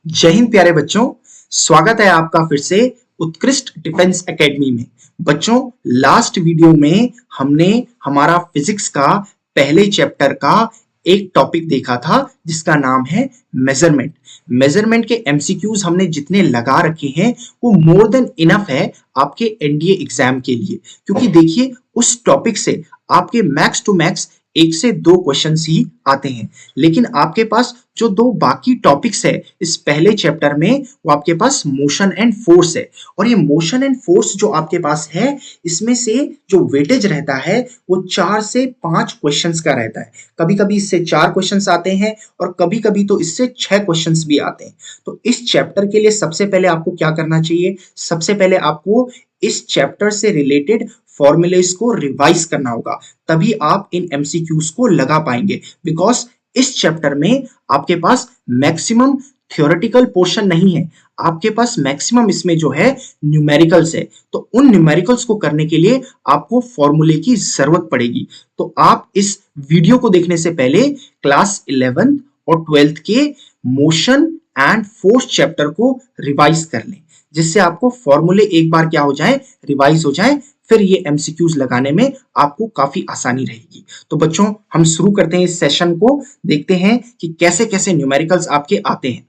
जय हिंद प्यारे बच्चों, स्वागत है आपका फिर से उत्कृष्ट डिफेंस एकेडमी में। बच्चों, लास्ट वीडियो में हमने हमारा फिजिक्स का पहले चैप्टर का एक टॉपिक देखा था जिसका नाम है मेजरमेंट। मेजरमेंट के एमसीक्यूज हमने जितने लगा रखे हैं वो मोर देन इनफ है आपके एनडीए एग्जाम के लिए, क्योंकि देखिए उस टॉपिक से आपके मैक्स टू मैक्स 1 से 2 क्वेश्चंस ही आते हैं। लेकिन आपके पास जो 2 बाकी टॉपिक्स है इस पहले चैप्टर में वो आपके पास मोशन एंड फोर्स है। और ये मोशन एंड फोर्स जो आपके पास है इसमें से जो वेटेज रहता है वो 4 से 5 क्वेश्चंस का रहता है। कभी कभी इससे 4 क्वेश्चंस आते हैं और कभी कभी तो इससे 6 क्वेश्चंस भी आते हैं। तो इस चैप्टर के लिए सबसे पहले आपको क्या करना चाहिए? सबसे पहले आपको इस चैप्टर से रिलेटेड फॉर्मूलेस को रिवाइज करना होगा, तभी आप इन एमसीक्यूज को लगा पाएंगे। बिकॉज इस चैप्टर में आपके पास मैक्सिमम थ्योरेटिकल पोर्शन नहीं है, आपके पास मैक्सिमम इसमें जो है न्यूमेरिकल्स है। तो उन न्यूमेरिकल्स को करने के लिए आपको फॉर्मूले की जरूरत पड़ेगी। तो आप इस वीडियो को देखने से पहले क्लास 11th और 12th के मोशन एंड फोर्स चैप्टर को रिवाइज कर लें, जिससे आपको फॉर्मूले एक बार क्या हो जाए, रिवाइज हो जाए, फिर ये एमसीक्यूज लगाने में आपको काफी आसानी रहेगी। तो बच्चों, हम शुरू करते हैं इस सेशन को, देखते हैं कि कैसे कैसे न्यूमेरिकल्स आपके आते हैं।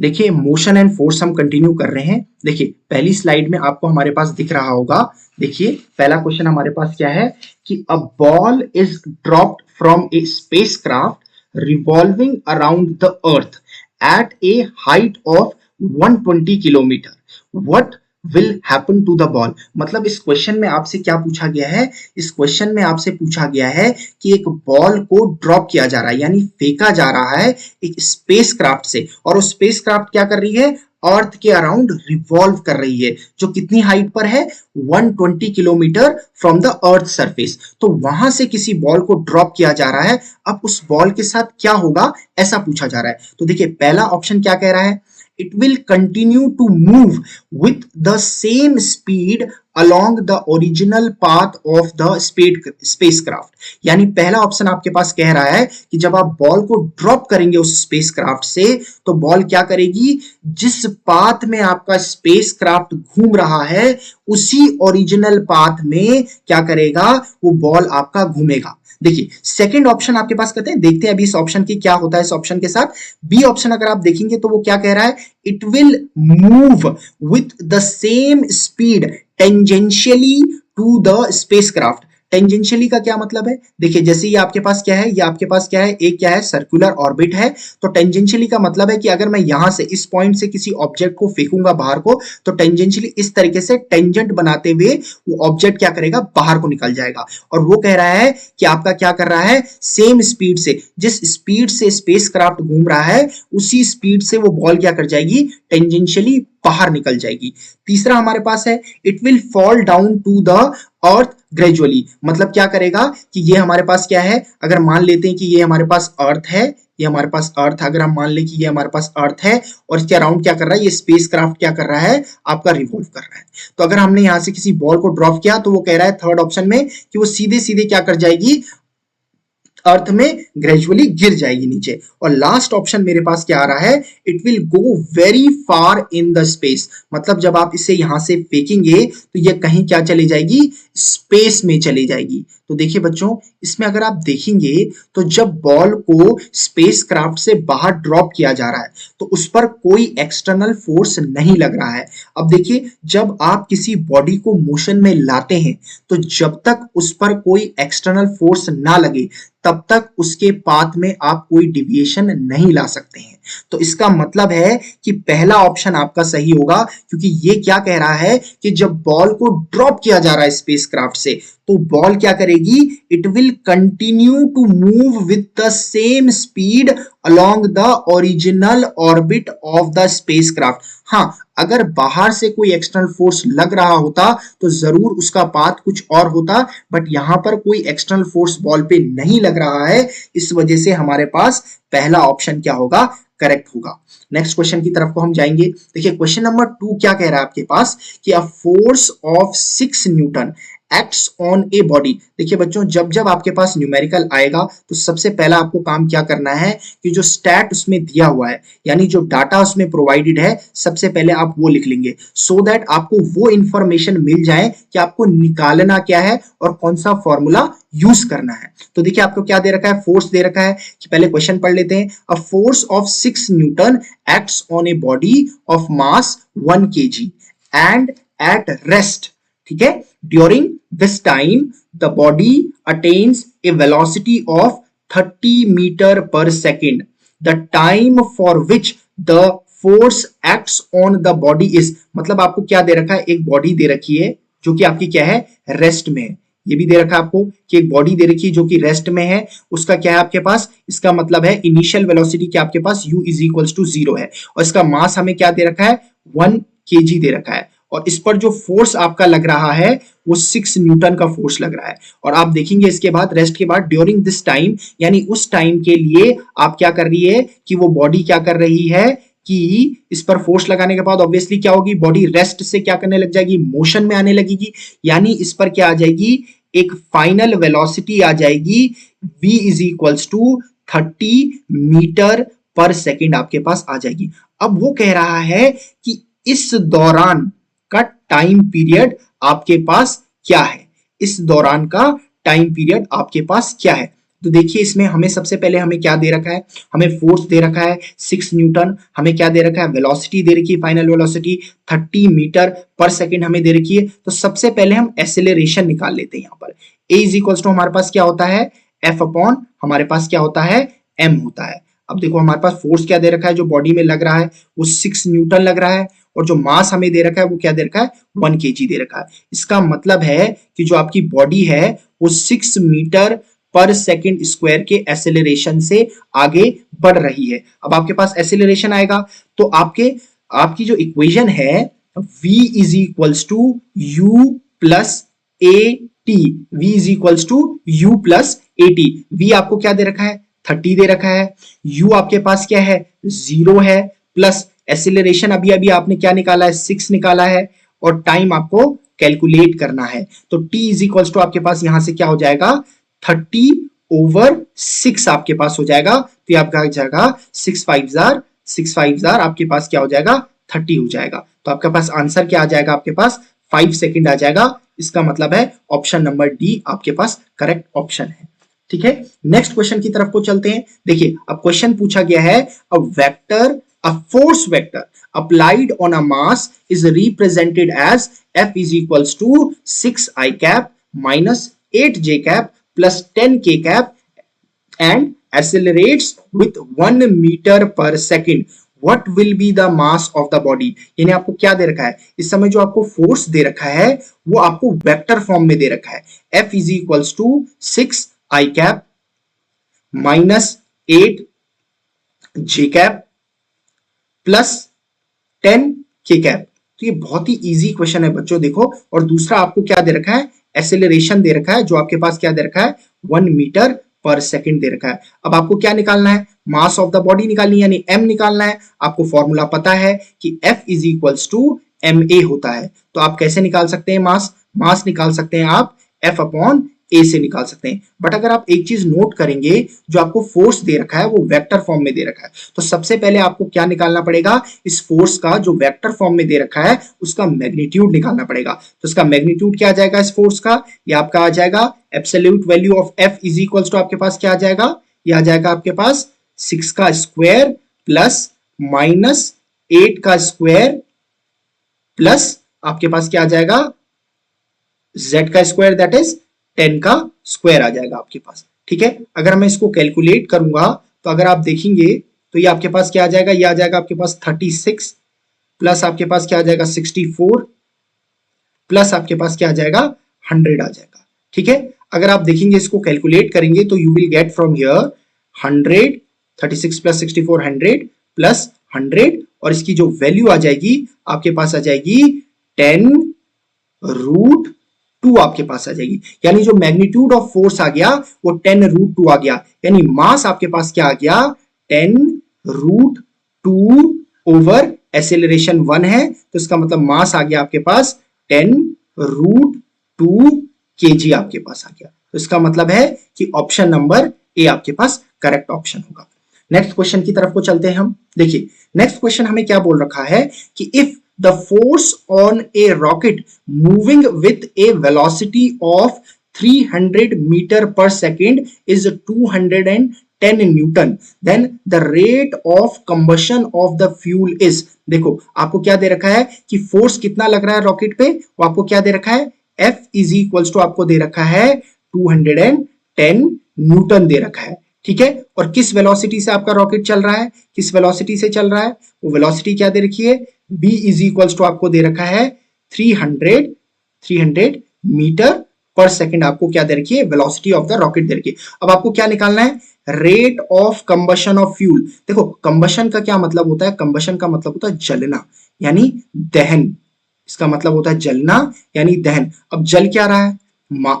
देखिए, मोशन एंड फोर्स हम कंटिन्यू कर रहे हैं। देखिए, पहली स्लाइड में आपको हमारे पास दिख रहा होगा। देखिए, पहला क्वेश्चन हमारे पास क्या है कि a ball is dropped from a spacecraft revolving around the earth at a height of 120 kilometre, what will happen to the ball. मतलब इस क्वेश्चन में आपसे क्या पूछा गया है? इस क्वेश्चन में आपसे पूछा गया है कि एक बॉल को ड्रॉप किया जा रहा है, यानी फेंका जा रहा है एक स्पेसक्राफ्ट से, और वो स्पेसक्राफ्ट क्या कर रही है? अर्थ के अराउंड रिवॉल्व कर रही है, जो कितनी हाइट पर है? 120 kilometre from the earth surface. तो वहां से किसी बॉल को ड्रॉप किया जा रहा है। अब उस बॉल के साथ क्या होगा, ऐसा पूछा जा रहा है। तो देखिए, पहला ऑप्शन क्या कह रहा है? It will continue to move with the same speed along the original path of the spacecraft। यानी पहला ऑप्शन आपके पास कह रहा है कि जब आप बॉल को ड्रॉप करेंगे उस स्पेसक्राफ्ट से, तो बॉल क्या करेगी? जिस पाथ में आपका स्पेसक्राफ्ट घूम रहा है उसी ओरिजिनल पाथ में क्या करेगा? वो बॉल आपका घूमेगा। देखिए, सेकंड ऑप्शन आपके पास कहते हैं, देखते हैं अभी इस ऑप्शन की क्या होता है इस ऑप्शन के साथ। बी ऑप्शन अगर आप देखेंगे तो वो क्या कह रहा है? It will move with the same speed tangentially to the spacecraft. Tangentially का क्या मतलब है? देखिए, जैसे ये आपके पास क्या है, ये आपके पास क्या है, एक क्या है, सर्कुलर ऑर्बिट है। तो टेंजेंशियली का मतलब है कि अगर मैं यहां से इस पॉइंट से किसी ऑब्जेक्ट को फेंकूंगा बाहर को, तो टेंजेंशियली इस तरीके से टेंजेंट बनाते हुए वो ऑब्जेक्ट क्या करेगा? बाहर को निकल जाएगा। और वो कह रहा है कि आपका क्या कर रहा है? सेम स्पीड से, जिस स्पीड से स्पेसक्राफ्ट घूम रहा है उसी स्पीड से वो बॉल क्या कर जाएगी? टेंजेंशियली बाहर निकल जाएगी। तीसरा हमारे पास है, it will fall down to the earth gradually. मतलब क्या करेगा कि ये हमारे पास क्या है, अगर मान लेते हैं कि ये हमारे पास अर्थ है, ये हमारे पास अर्थ, अगर हम मान लें कि ये हमारे पास अर्थ है और इसके अराउंड क्या कर रहा है? ये स्पेसक्राफ्ट क्या कर रहा है? आपका रिवॉल्व कर रहा है। तो अगर हमने यहां से किसी बॉल को ड्रॉप किया तो वो कह रहा है थर्ड ऑप्शन में कि वो सीधे सीधे क्या कर जाएगी? अर्थ में ग्रेजुअली गिर जाएगी नीचे। और लास्ट ऑप्शन मेरे पास क्या आ रहा है? It will go very far in the space. मतलब जब आप इसे यहां से फेंकेंगे तो ये कहीं क्या चली जाएगी? स्पेस में चली जाएगी। तो देखिए बच्चों, इसमें अगर आप देखेंगे तो जब बॉल को स्पेसक्राफ्ट से बाहर ड्रॉप किया जा रहा है तो उस पर कोई एक्सटर्नल फोर्स नहीं लग रहा है। अब देखिए, जब आप किसी बॉडी को मोशन में लाते हैं तो जब तक उस पर कोई एक्सटर्नल फोर्स ना लगे तब तक उसके पाथ में आप कोई डिविएशन नहीं ला सकते हैं। तो इसका मतलब है कि पहला ऑप्शन आपका सही होगा, क्योंकि ये क्या कह रहा है कि जब बॉल को ड्रॉप किया जा रहा है स्पेसक्राफ्ट से तो बॉल क्या करेगी? It will continue to move with the same speed along the original orbit of the spacecraft. हाँ, अगर बाहर से कोई एक्सटर्नल फोर्स लग रहा होता तो जरूर उसका पाथ कुछ और होता, बट यहां पर कोई एक्सटर्नल फोर्स बॉल पे नहीं लग रहा है, इस वजह से हमारे पास पहला ऑप्शन क्या होगा? करेक्ट होगा। नेक्स्ट क्वेश्चन की तरफ को हम जाएंगे। देखिए, क्वेश्चन नंबर 2 क्या कह रहा है आपके पास कि अ force of 6 newton acts on a body. देखिए बच्चों, जब जब आपके पास न्यूमेरिकल आएगा तो सबसे पहला आपको काम क्या करना है कि जो स्टैट उसमें दिया हुआ है, यानी जो डाटा उसमें प्रोवाइडेड है, सबसे पहले आप वो लिख लेंगे, सो दैट आपको वो इंफॉर्मेशन मिल जाए कि आपको निकालना क्या है और कौन सा फॉर्मूला यूज करना है। तो देखिए आपको क्या दे रखा है, फोर्स दे रखा है कि पहले क्वेश्चन पढ़ लेते हैं। A force of 6 newton acts on a body of mass 1 kg and at rest, ठीक है, during this time the body attains a velocity of 30 metre पर second, the time for which the force acts on the body is. मतलब आपको क्या दे रखा है, एक बॉडी दे रखी है जो कि आपकी क्या है, रेस्ट में है। ये भी दे रखा है आपको कि एक बॉडी दे रखी है जो कि रेस्ट में है, उसका क्या है आपके पास, इसका मतलब है इनिशियल वेलोसिटी क्या आपके पास u इज इक्वल्स टू 0 है, और इसका मास हमें क्या दे रखा है, 1 kg दे रखा है, और इस पर जो फोर्स आपका लग रहा है वो 6 न्यूटन का फोर्स लग रहा है। और आप देखेंगे इसके बाद, रेस्ट के बाद, ड्यूरिंग दिस टाइम, यानी उस टाइम के लिए आप क्या कर रही है कि वो बॉडी क्या कर रही है कि इस पर फोर्स लगाने के बाद ऑब्वियसली क्या होगी, बॉडी रेस्ट से क्या करने लग जाएगी, मोशन में आने लगेगी, यानी इस पर क्या आ जाएगी, एक फाइनल वेलोसिटी आ जाएगी v is equals to 30 metre पर सेकेंड आपके पास आ जाएगी। अब वो कह रहा है कि इस दौरान का टाइम पीरियड आपके पास क्या है, इस दौरान का टाइम पीरियड आपके पास क्या है। तो देखिए इसमें हमें सबसे पहले हमें क्या दे रखा है, हमें फोर्स दे रखा है 6 न्यूटन, हमें क्या दे रखा है, वेलोसिटी दे रखी है, फाइनल वेलोसिटी 30 मीटर पर सेकेंड हमें दे रखी है। तो सबसे पहले हम एक्सेलरेशन निकाल लेते हैं। यहाँ पर a इज इक्वल्स टू हमारे पास क्या होता है, f अपॉन हमारे पास क्या होता है, m होता है। अब देखो हमारे पास फोर्स क्या दे रखा है, जो बॉडी में लग रहा है वो 6 न्यूटन लग रहा है, और जो मास हमें दे रखा है वो क्या दे रखा है, 1 kg दे रखा है। इसका मतलब है कि जो आपकी बॉडी है वो 6 मीटर पर सेकेंड स्क्वायर के एक्सेलरेशन से आगे बढ़ रही है। अब आपके पास एक्सेलरेशन आएगा तो आपकी जो इक्वेशन है v is equals to u plus a t, v is equals to u plus a t. v आपको क्या दे रखा है, 30 दे रखा है, u आपके पास क्या है, 0 है, प्लस एक्सेलरेशन अभी अभी आपने क्या निकाला है, 6 निकाला है, और टाइम आपको कैलकुलेट करना है। तो t इज इक्वल्स टू आपके पास यहां से क्या हो जाएगा, 30/6 आपके पास हो जाएगा। तो आपका जाएगा 6 जार आपके पास क्या हो जाएगा, 30 हो जाएगा। तो आपके पास आंसर क्या आ जाएगा, आपके पास 5 सेकेंड आ जाएगा। इसका मतलब है ऑप्शन नंबर डी आपके पास करेक्ट ऑप्शन है। ठीक है, नेक्स्ट क्वेश्चन की तरफ को चलते हैं। देखिए अब क्वेश्चन पूछा गया है, a force vector applied on a mass is represented as F is equals to 6 I cap minus 8 J cap plus 10 K cap and accelerates with 1 meter per second. What will be the mass of the body? यानी आपको क्या दे रखा है, इस समय जो आपको फोर्स दे रखा है वो आपको वेक्टर फॉर्म में दे रखा है। F is equals to 6 I cap minus 8 J cap plus 10 के कैप। तो ये बहुत ही इजी क्वेश्चन है बच्चों, देखो। और दूसरा आपको क्या दे रखा है, एक्सेलरेशन दे रखा है, जो आपके पास क्या दे रखा है, 1 मीटर पर सेकंड दे रखा है। अब आपको क्या निकालना है, मास ऑफ द बॉडी निकालनी है, यानी m निकालना है। आपको फॉर्मूला पता है कि F is equals to ma होता है। तो आप कैसे निकाल सकते हैं मास निकाल सकते हैं आप F अपॉन ए से निकाल सकते हैं। बट अगर आप एक चीज नोट करेंगे, जो आपको फोर्स दे रखा है वो वेक्टर फॉर्म में दे रखा है, तो सबसे पहले आपको क्या निकालना पड़ेगा, इस फोर्स का जो वेक्टर फॉर्म में दे रखा है उसका मैग्नीट्यूड निकालना पड़ेगा। तो इसका मैग्नीट्यूड क्या आ जाएगा इस फोर्स का, ये आपका आ जाएगा absolute value of F is equals to आपके पास क्या आ जाएगा, ये आ जाएगा आपके पास 6 का स्क्वायर प्लस माइनस 8 का स्क्वायर प्लस आपके पास क्या आ जाएगा, z का स्क्वायर दैट इज 10 का स्क्वायर आ जाएगा आपके पास। ठीक है, अगर मैं इसको कैलकुलेट करूंगा तो अगर आप देखेंगे तो ये आपके पास क्या आ जाएगा, ये आ जाएगा आपके पास 36 प्लस आपके पास क्या आ जाएगा 64 प्लस आपके पास क्या आ जाएगा 100 आ जाएगा। ठीक है, अगर आप देखेंगे इसको कैलकुलेट करेंगे तो you will get from here 100, 36 plus 64 100 plus 100, और इसकी जो वैल्यू आ जाएगी आपके पास आ जाएगी 10√2 आपके पास आ जाएगी। यानी जो मैग्नीट्यूड ऑफ फोर्स आ गया वो 10√2 आ गया, यानी मास आपके पास क्या आ गया 10√2 ओवर एक्सेलरेशन 1 है, तो इसका मतलब मास आ गया आपके पास 10√2 kg आपके पास आ गया। तो इसका मतलब है कि ऑप्शन नंबर ए आपके पास करेक्ट ऑप्शन होगा। नेक्स्ट क्वेश्चन की तरफ को चलते हैं हम। देखिए नेक्स्ट क्वेश्चन हमें क्या बोल रखा है कि if the force on a rocket moving with a velocity of 300 metre पर second is 210 newton, then the rate of combustion of the fuel is. देखो आपको क्या दे रखा है कि फोर्स कितना लग रहा है रॉकेट पे, वो आपको क्या दे रखा है, F इज इक्वल्स टू आपको दे रखा है 210 न्यूटन दे रखा है, ठीक है। और किस वेलोसिटी से आपका रॉकेट चल रहा है, किस वेलोसिटी से चल रहा है, वो वेलोसिटी क्या दे रखी है, v इज इक्वल्स टू आपको दे रखा है 300 मीटर पर सेकेंड आपको क्या दे रखी है, वेलोसिटी ऑफ द रॉकेट दे रखी है। अब आपको क्या निकालना है, rate of combustion of fuel. देखो कंबशन का क्या मतलब होता है, कंबशन का मतलब होता है जलना यानी दहन, इसका मतलब होता है जलना यानी दहन। अब जल क्या रहा है,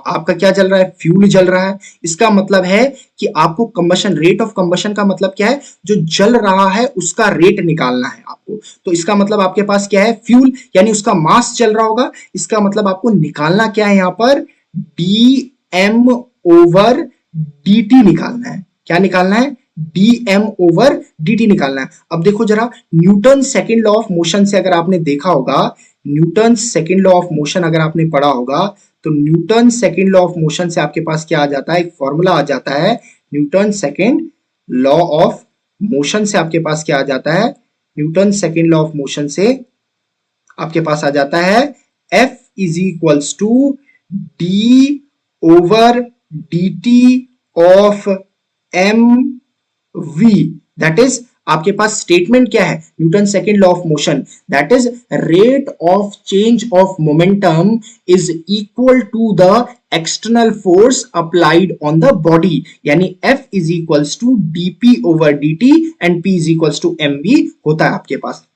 आपका क्या जल रहा है, फ्यूल जल रहा है। इसका मतलब है कि आपको कंबशन, रेट ऑफ कंबशन का मतलब क्या है, जो जल रहा है उसका रेट निकालना है आपको। तो इसका मतलब आपके पास क्या है, फ्यूल यानी उसका मास चल रहा होगा। इसका मतलब आपको निकालना क्या है, यहां पर dm ओवर dt निकालना है। क्या निकालना है, dm ओवर dt निकालना है। अब देखो जरा Newton second law of motion से अगर आपने देखा होगा, Newton second law of motion अगर आपने पढ़ा होगा, तो Newton second law of motion से आपके पास क्या आ जाता है, एक फॉर्मूला आ जाता है। Newton second law of motion से आपके पास क्या आ जाता है, Newton second law of motion से आपके पास आ जाता है F is equals to d over dt of m v. That is आपके पास स्टेटमेंट क्या है, Newton second law of motion, that is rate of change of momentum is equal to the external force applied on the body, यानी F is equals to dp over dt and P is equals to mv होता है आपके पास।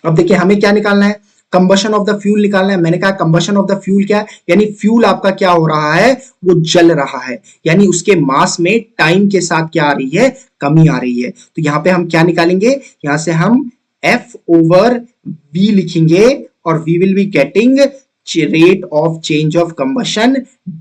अब देखिए हमें क्या निकालना है, कंबशन ऑफ द फ्यूल निकालना है। मैंने कहा कंबशन ऑफ द फ्यूल क्या है, यानी फ्यूल आपका क्या हो रहा है, वो जल रहा है, यानी उसके मास में टाइम के साथ क्या आ रही है, कमी आ रही है। तो यहां पे हम क्या निकालेंगे, यहां से हम F ओवर V लिखेंगे और we will be getting rate of change of combustion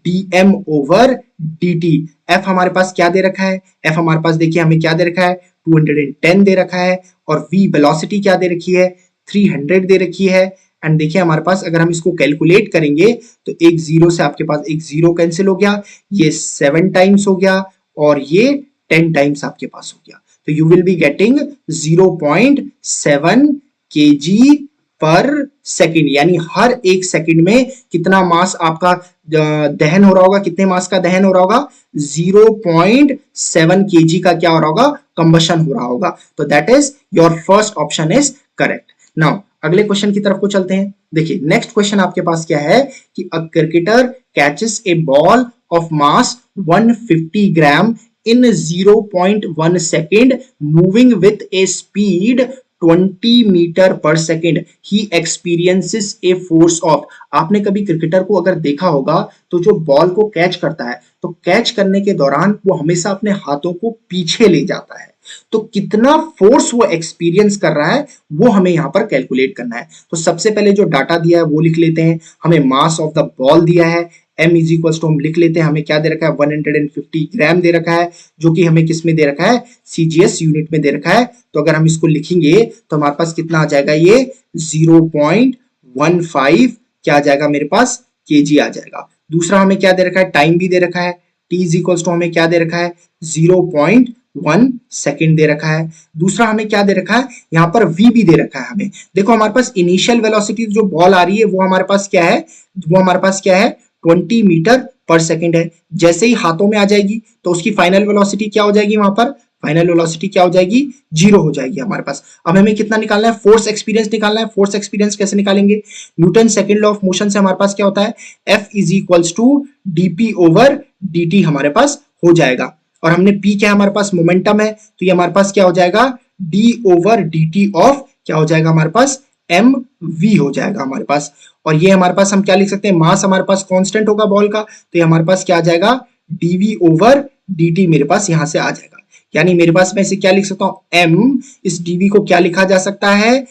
dm over dt। F हमारे पास क्या दे रखा है, F हमारे पास देखिए हमें क्या दे रखा है, 210 दे रखा है, और V वेलोसिटी क्या दे रखी है, 300 दे रखी है। एंड देखिए हमारे पास अगर हम इसको कैलकुलेट करेंगे तो एक जीरो से आपके पास एक जीरो कैंसिल हो गया, ये 7 टाइम्स हो गया और ये 10 टाइम्स आपके पास हो गया। तो you will be getting 0.7 kg पर सेकेंड, यानी हर एक सेकेंड में कितना मास आपका दहन हो रहा होगा, कितने मास का दहन हो रहा होगा, 0.7 kg का क्या हो रहा होगा, कंबशन हो रहा होगा। तो that is your first option is correct. Now अगले क्वेश्चन की तरफ को चलते हैं। देखिए नेक्स्ट क्वेश्चन आपके पास क्या है कि a cricketer catches a ball of mass 150 gram in 0.1 second moving with a speed 20 metre पर second, he experiences a force of. आपने कभी क्रिकेटर को अगर देखा होगा तो जो बॉल को कैच करता है तो कैच करने के दौरान वो हमेशा अपने हाथों को पीछे ले जाता है, तो कितना फोर्स वो एक्सपीरियंस कर रहा है वो हमें यहां पर कैलकुलेट करना है। तो सबसे पहले जो डाटा दिया है वो लिख लेते हैं। हमें मास ऑफ द बॉल दिया है m इज इक्वल टू, हम लिख लेते हैं, हमें क्या दे रखा है 150 ग्राम दे रखा है, जो कि हमें किस में दे रखा है, CGS यूनिट में दे रखा है। तो अगर हम इसको लिखेंगे तो हमारे पास कितना आ जाएगा, ये 0.15 क्या आ जाएगा मेरे पास, kg आ जाएगा। दूसरा हमें क्या दे रखा है, टाइम भी दे रखा है, t इज इक्वल टू हमें क्या दे रखा है 0.1 सेकेंड दे रखा है। दूसरा हमें क्या दे रखा है, यहाँ पर v भी दे रखा है हमें। देखो हमारे पास इनिशियल वेलोसिटी जो बॉल आ रही है वो हमारे पास क्या है, वो हमारे पास क्या है 20 मीटर पर सेकेंड है। जैसे ही हाथों में आ जाएगी तो उसकी फाइनल वेलोसिटी क्या हो जाएगी, वहां पर फाइनल वेलोसिटी क्या हो जाएगी, 0 हो जाएगी हमारे पास। अब हमें कितना निकालना है, फोर्स एक्सपीरियंस निकालना है। फोर्स एक्सपीरियंस कैसे निकालेंगे, Newton second law of motion से हमारे पास क्या होता है, F is equals to dp over dt हमारे पास हो जाएगा। और हमने P क्या है हमारे पास, मोमेंटम है, तो ये हमारे पास क्या हो जाएगा, d ओवर dt ऑफ क्या हो जाएगा हमारे पास, mv हो जाएगा हमारे पास। और ये हमारे पास हम क्या लिख सकते हैं, मास हमारे पास कांस्टेंट होगा बॉल का, तो ये हमारे पास क्या आ जाएगा, dv ओवर dt मेरे पास यहां से आ जाएगा। यानी मेरे पास मैं इसे क्या लिख सकता हूं, m, इस dv को क्या लिखा जा सकता है,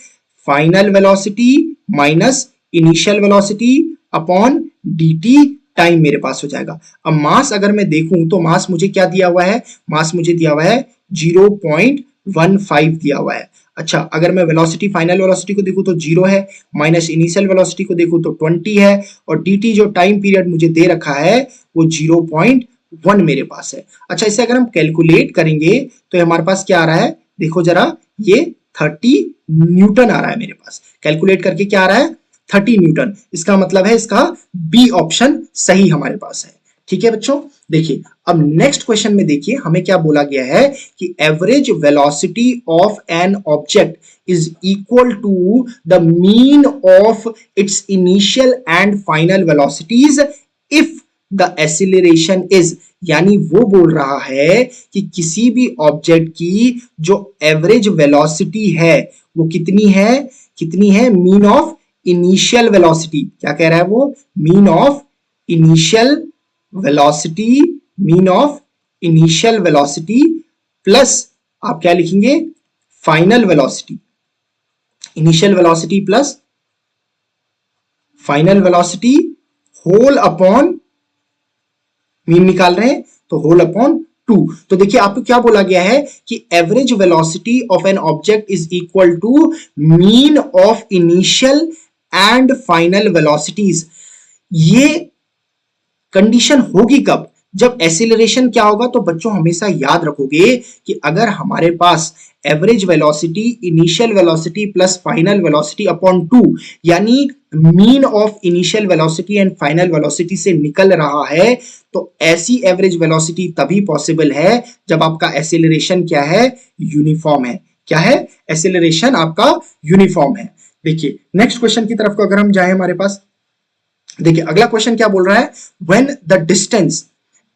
final velocity minus initial velocity upon dt time मेरे पास हो जाएगा। अब मास अगर मैं देखूं तो मास मुझे क्या दिया हुआ है, मास मुझे दिया हुआ है 0.15 दिया हुआ है। अच्छा, अगर मैं वेलोसिटी, फाइनल वेलोसिटी को देखूं तो 0 है, माइनस इनिशियल वेलोसिटी को देखूं तो 20 है, और dt जो टाइम पीरियड मुझे दे रखा है वो 0.1 मेरे पास है। अच्छा, इसे अगर हम कैलकुलेट करेंगे तो हमारे पास क्या आ रहा है, देखो जरा, ये 30 न्यूटन आ रहा है मेरे पास। कैलकुलेट करके क्या आ रहा है, 30 न्यूटन। इसका मतलब है इसका बी ऑप्शन सही हमारे पास है। ठीक है बच्चों, देखिए अब नेक्स्ट क्वेश्चन में देखिए हमें क्या बोला गया है कि average velocity of an object is equal to the mean of its initial and final velocities if the acceleration is, यानी वो बोल रहा है कि किसी भी ऑब्जेक्ट की जो एवरेज वेलोसिटी है वो कितनी है, कितनी है, मीन ऑफ इनिशियल वेलोसिटी। क्या कह रहा है वो, mean of initial velocity, mean of initial velocity plus आप क्या लिखेंगे, final velocity. Initial velocity plus final velocity whole upon, mean निकाल रहे हैं तो होल अपॉन 2। तो देखिए आपको क्या बोला गया है कि average velocity of an object is equal to mean of initial and final velocities. ये कंडीशन होगी कब, जब एक्सीलरेशन क्या होगा। तो बच्चों हमेशा याद रखोगे कि अगर हमारे पास average velocity initial velocity plus final velocity upon 2, यानी mean of initial velocity and final velocity से निकल रहा है, तो ऐसी एवरेज वेलोसिटी तभी पॉसिबल है जब आपका एक्सीलरेशन क्या है, यूनिफॉर्म है। क्या है, एक्सीलरेशन आपका यूनिफॉर्म है। देखिए नेक्स्ट क्वेश्चन की तरफ को अगर हम जाएं हमारे पास, देखिए अगला क्वेश्चन क्या बोल रहा है, when the distance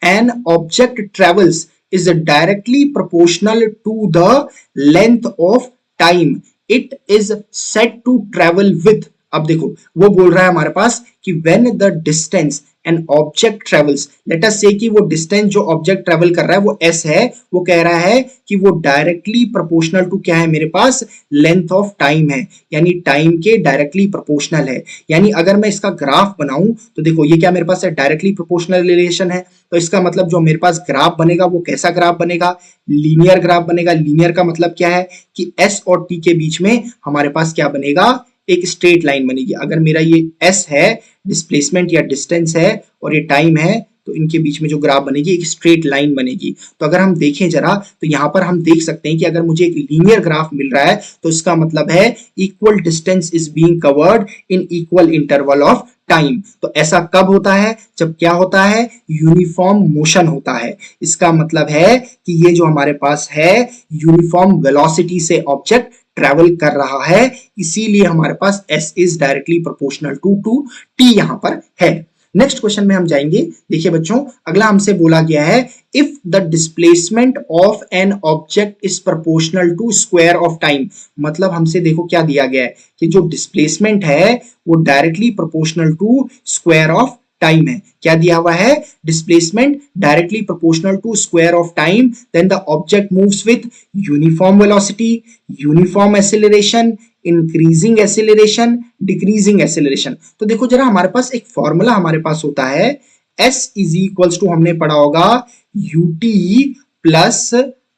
an object travels is directly proportional to the length of time it is said to travel with. अब देखो वो बोल रहा है हमारे पास कि when the distance an object travels, let us say कि वो डिस्टेंस जो ऑब्जेक्ट ट्रेवल कर रहा है वो s है, वो कह रहा है कि वो डायरेक्टली प्रोपोर्शनल टू क्या है मेरे पास, लेंथ ऑफ टाइम है, यानी टाइम के डायरेक्टली प्रोपोर्शनल है। यानी अगर मैं इसका ग्राफ बनाऊं तो देखो ये क्या मेरे पास है, डायरेक्टली प्रोपोर्शनल रिलेशन है। तो इसका मतलब जो मेरे पास ग्राफ बनेगा वो कैसा ग्राफ बनेगा, लीनियर ग्राफ बनेगा। लीनियर का मतलब क्या है कि s और t के बीच में हमारे पास क्या बनेगा, एक स्ट्रेट लाइन बनेगी। अगर मेरा ये s है, डिस्प्लेसमेंट या डिस्टेंस है, और ये टाइम है, तो इनके बीच में जो ग्राफ बनेगी एक स्ट्रेट लाइन बनेगी। तो अगर हम देखें जरा तो यहां पर हम देख सकते हैं कि अगर मुझे एक लीनियर ग्राफ मिल रहा है तो इसका मतलब है equal distance is being covered in equal interval of time. तो ऐसा कब होता है, जब क्या होता है, यूनिफॉर्म मोशन होता है। इसका मतलब है कि ये जो हमारे पास है यूनिफॉर्म वेलोसिटी से ऑब्जेक्ट ट्रेवल कर रहा है, इसीलिए हमारे पास s is directly proportional to t यहां पर है। नेक्स्ट क्वेश्चन में हम जाएंगे। देखिए बच्चों अगला हमसे बोला गया है if the displacement of an object is proportional to square of time. मतलब हमसे देखो क्या दिया गया है कि जो डिस्प्लेसमेंट है वो directly proportional to square of time है। क्या दिया हुआ है, displacement directly proportional to square of time, then the object moves with uniform velocity, uniform acceleration, increasing acceleration, decreasing acceleration. तो देखो जरा हमारे पास एक फॉर्मूला हमारे पास होता है s इज इक्वल्स टू, हमने पढ़ा होगा ut plus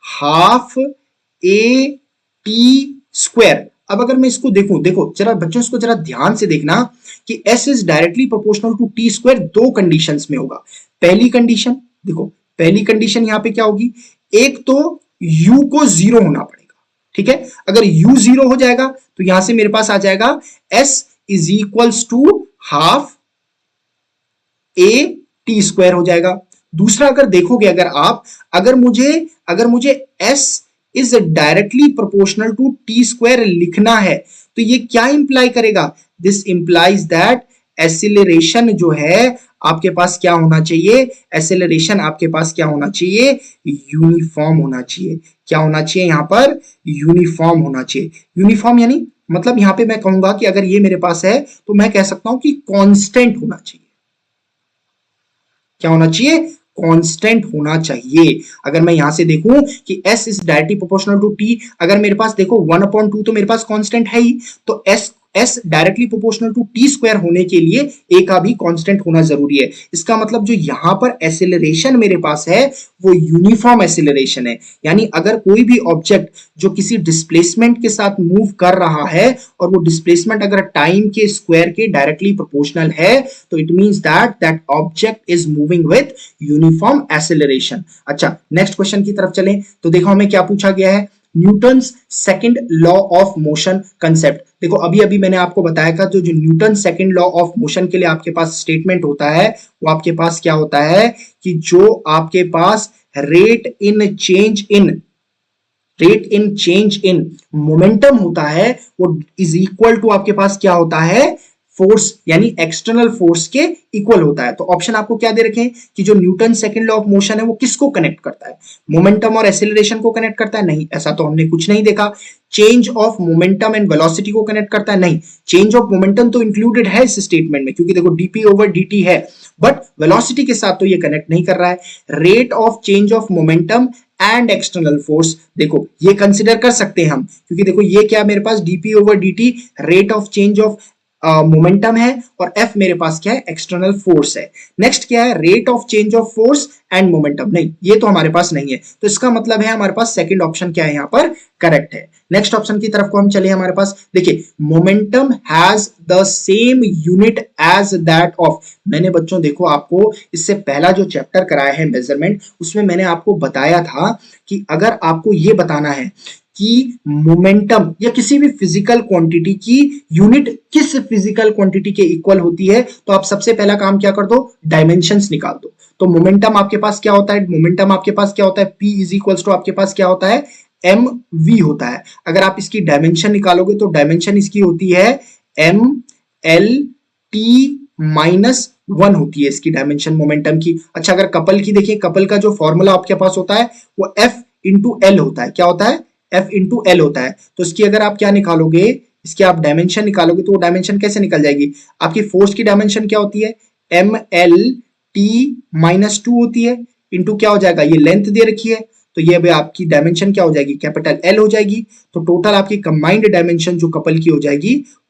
half a t square. अब अगर मैं इसको देखूं, देखो जरा बच्चों इसको जरा ध्यान से देखना कि s is directly proportional to t square दो कंडीशंस में होगा। पहली कंडीशन देखो, पहली कंडीशन यहां पे क्या होगी, एक तो u को जीरो होना पड़ेगा, ठीक है। अगर u जीरो हो जाएगा तो यहां से मेरे पास आ जाएगा s is equals to half a t square हो जाएगा। दूसरा अगर देखोगे अगर आप, अगर मुझे s is directly proportional to t square लिखना है तो ये क्या इंप्लाई करेगा, दिस इंप्लाइज दैट एक्सीलरेशन जो है आपके पास क्या होना चाहिए, एक्सेलरेशन आपके पास क्या होना चाहिए, यूनिफॉर्म होना चाहिए। क्या होना चाहिए यहां पर, यूनिफॉर्म होना चाहिए। यूनिफॉर्म यानी मतलब यहां पे मैं कहूंगा कि अगर ये मेरे पास है तो मैं कह सकता हूं कि कांस्टेंट होना चाहिए। क्या होना चाहिए, कांस्टेंट होना चाहिए। अगर मैं यहां से देखूं कि s is directly proportional to t, अगर मेरे पास देखो 1/2 तो मेरे पास कांस्टेंट है ही, तो s s directly proportional to t square होने के लिए a का भी कांस्टेंट होना जरूरी है। इसका मतलब जो यहां पर एसिलरेशन मेरे पास है वो यूनिफॉर्म एसिलरेशन है, यानी अगर कोई भी ऑब्जेक्ट जो किसी डिस्प्लेसमेंट के साथ मूव कर रहा है और वो डिस्प्लेसमेंट अगर टाइम के स्क्वायर के डायरेक्टली प्रोपोर्शनल है तो it means that that object is moving with uniform acceleration. अच्छा, नेक्स्ट क्वेश्चन की तरफ चलें तो देखो हमें क्या पूछा गया है, Newton's second law of motion concept. देखो अभी अभी मैंने आपको बताया था जो Newton second law of motion के लिए आपके पास स्टेटमेंट होता है वो आपके पास क्या होता है कि जो आपके पास rate in change in momentum होता है वो इज इक्वल टू आपके पास क्या होता है, फोर्स यानी एक्सटर्नल फोर्स के इक्वल होता है। तो ऑप्शन आपको क्या दे रखे हैं कि जो Newton second law of motion है वो किसको कनेक्ट करता है, मोमेंटम और एसिलरेशन को कनेक्ट करता है? नहीं, ऐसा तो हमने कुछ नहीं देखा। Change of momentum and velocity को कनेक्ट करता है? नहीं, चेंज ऑफ मोमेंटम तो इंक्लूडेड है इस स्टेटमेंट में क्योंकि देखो डीपी ओवर डीटी है, बट वेलोसिटी के साथ तो ये कनेक्ट नहीं कर रहा है। Rate of change of momentum and external force, देखो ये कंसिडर कर सकते हैं हम क्योंकि देखो ये क्या मेरे पास DP over DT rate of change of momentum है और एफ मेरे पास क्या है, एक्सटर्नल फोर्स है। नेक्स्ट क्या है, rate of change of force and momentum, नहीं ये तो हमारे पास नहीं है, तो इसका मतलब है हमारे पास सेकंड ऑप्शन क्या है यहाँ पर करेक्ट है। नेक्स्ट ऑप्शन की तरफ को हम चले, हमारे पास देखिए momentum has the same unit as that of, मैंने बच्चों देखो आपको इससे पहला जो चैप्टर कराया है मेजरमेंट उसमें मैंने आपको बताया था कि अगर आपको ये बताना है कि मोमेंटम या किसी भी फिजिकल क्वांटिटी की यूनिट किस फिजिकल क्वांटिटी के इक्वल होती है तो आप सबसे पहला काम क्या कर दो, डायमेंशंस निकाल दो। तो मोमेंटम आपके पास क्या होता है, मोमेंटम आपके पास क्या होता है, P इज इक्वल्स टू आपके पास क्या होता है, एम वी होता है। अगर आप इसकी डायमेंशन निकालोगे तो डायमेंशन इसकी होती है एम एल टी माइनस 1 होती है इसकी डायमेंशन मोमेंटम की। अच्छा, अगर कपल की देखिए, कपल का जो फॉर्मूला आपके पास होता है वो एफ इंटू एल होता है, क्या होता है, एफ इंटू एल होता है। तो इसकी अगर आप क्या निकालोगे, इसकी आप डायमेंशन निकालोगे तो वो डायमेंशन कैसे निकल जाएगी, आपकी फोर्स की डायमेंशन क्या होती है, एम एल टी माइनस 2 होती है, इंटू क्या हो जाएगा, ये लेंथ दे रखी है तो ये भी आपकी डायमेंशन क्या हो जाएगी, कैपिटल एल हो जाएगी। तो टोटल आपकी कंबाइंड डायमेंशन जो कपल की हो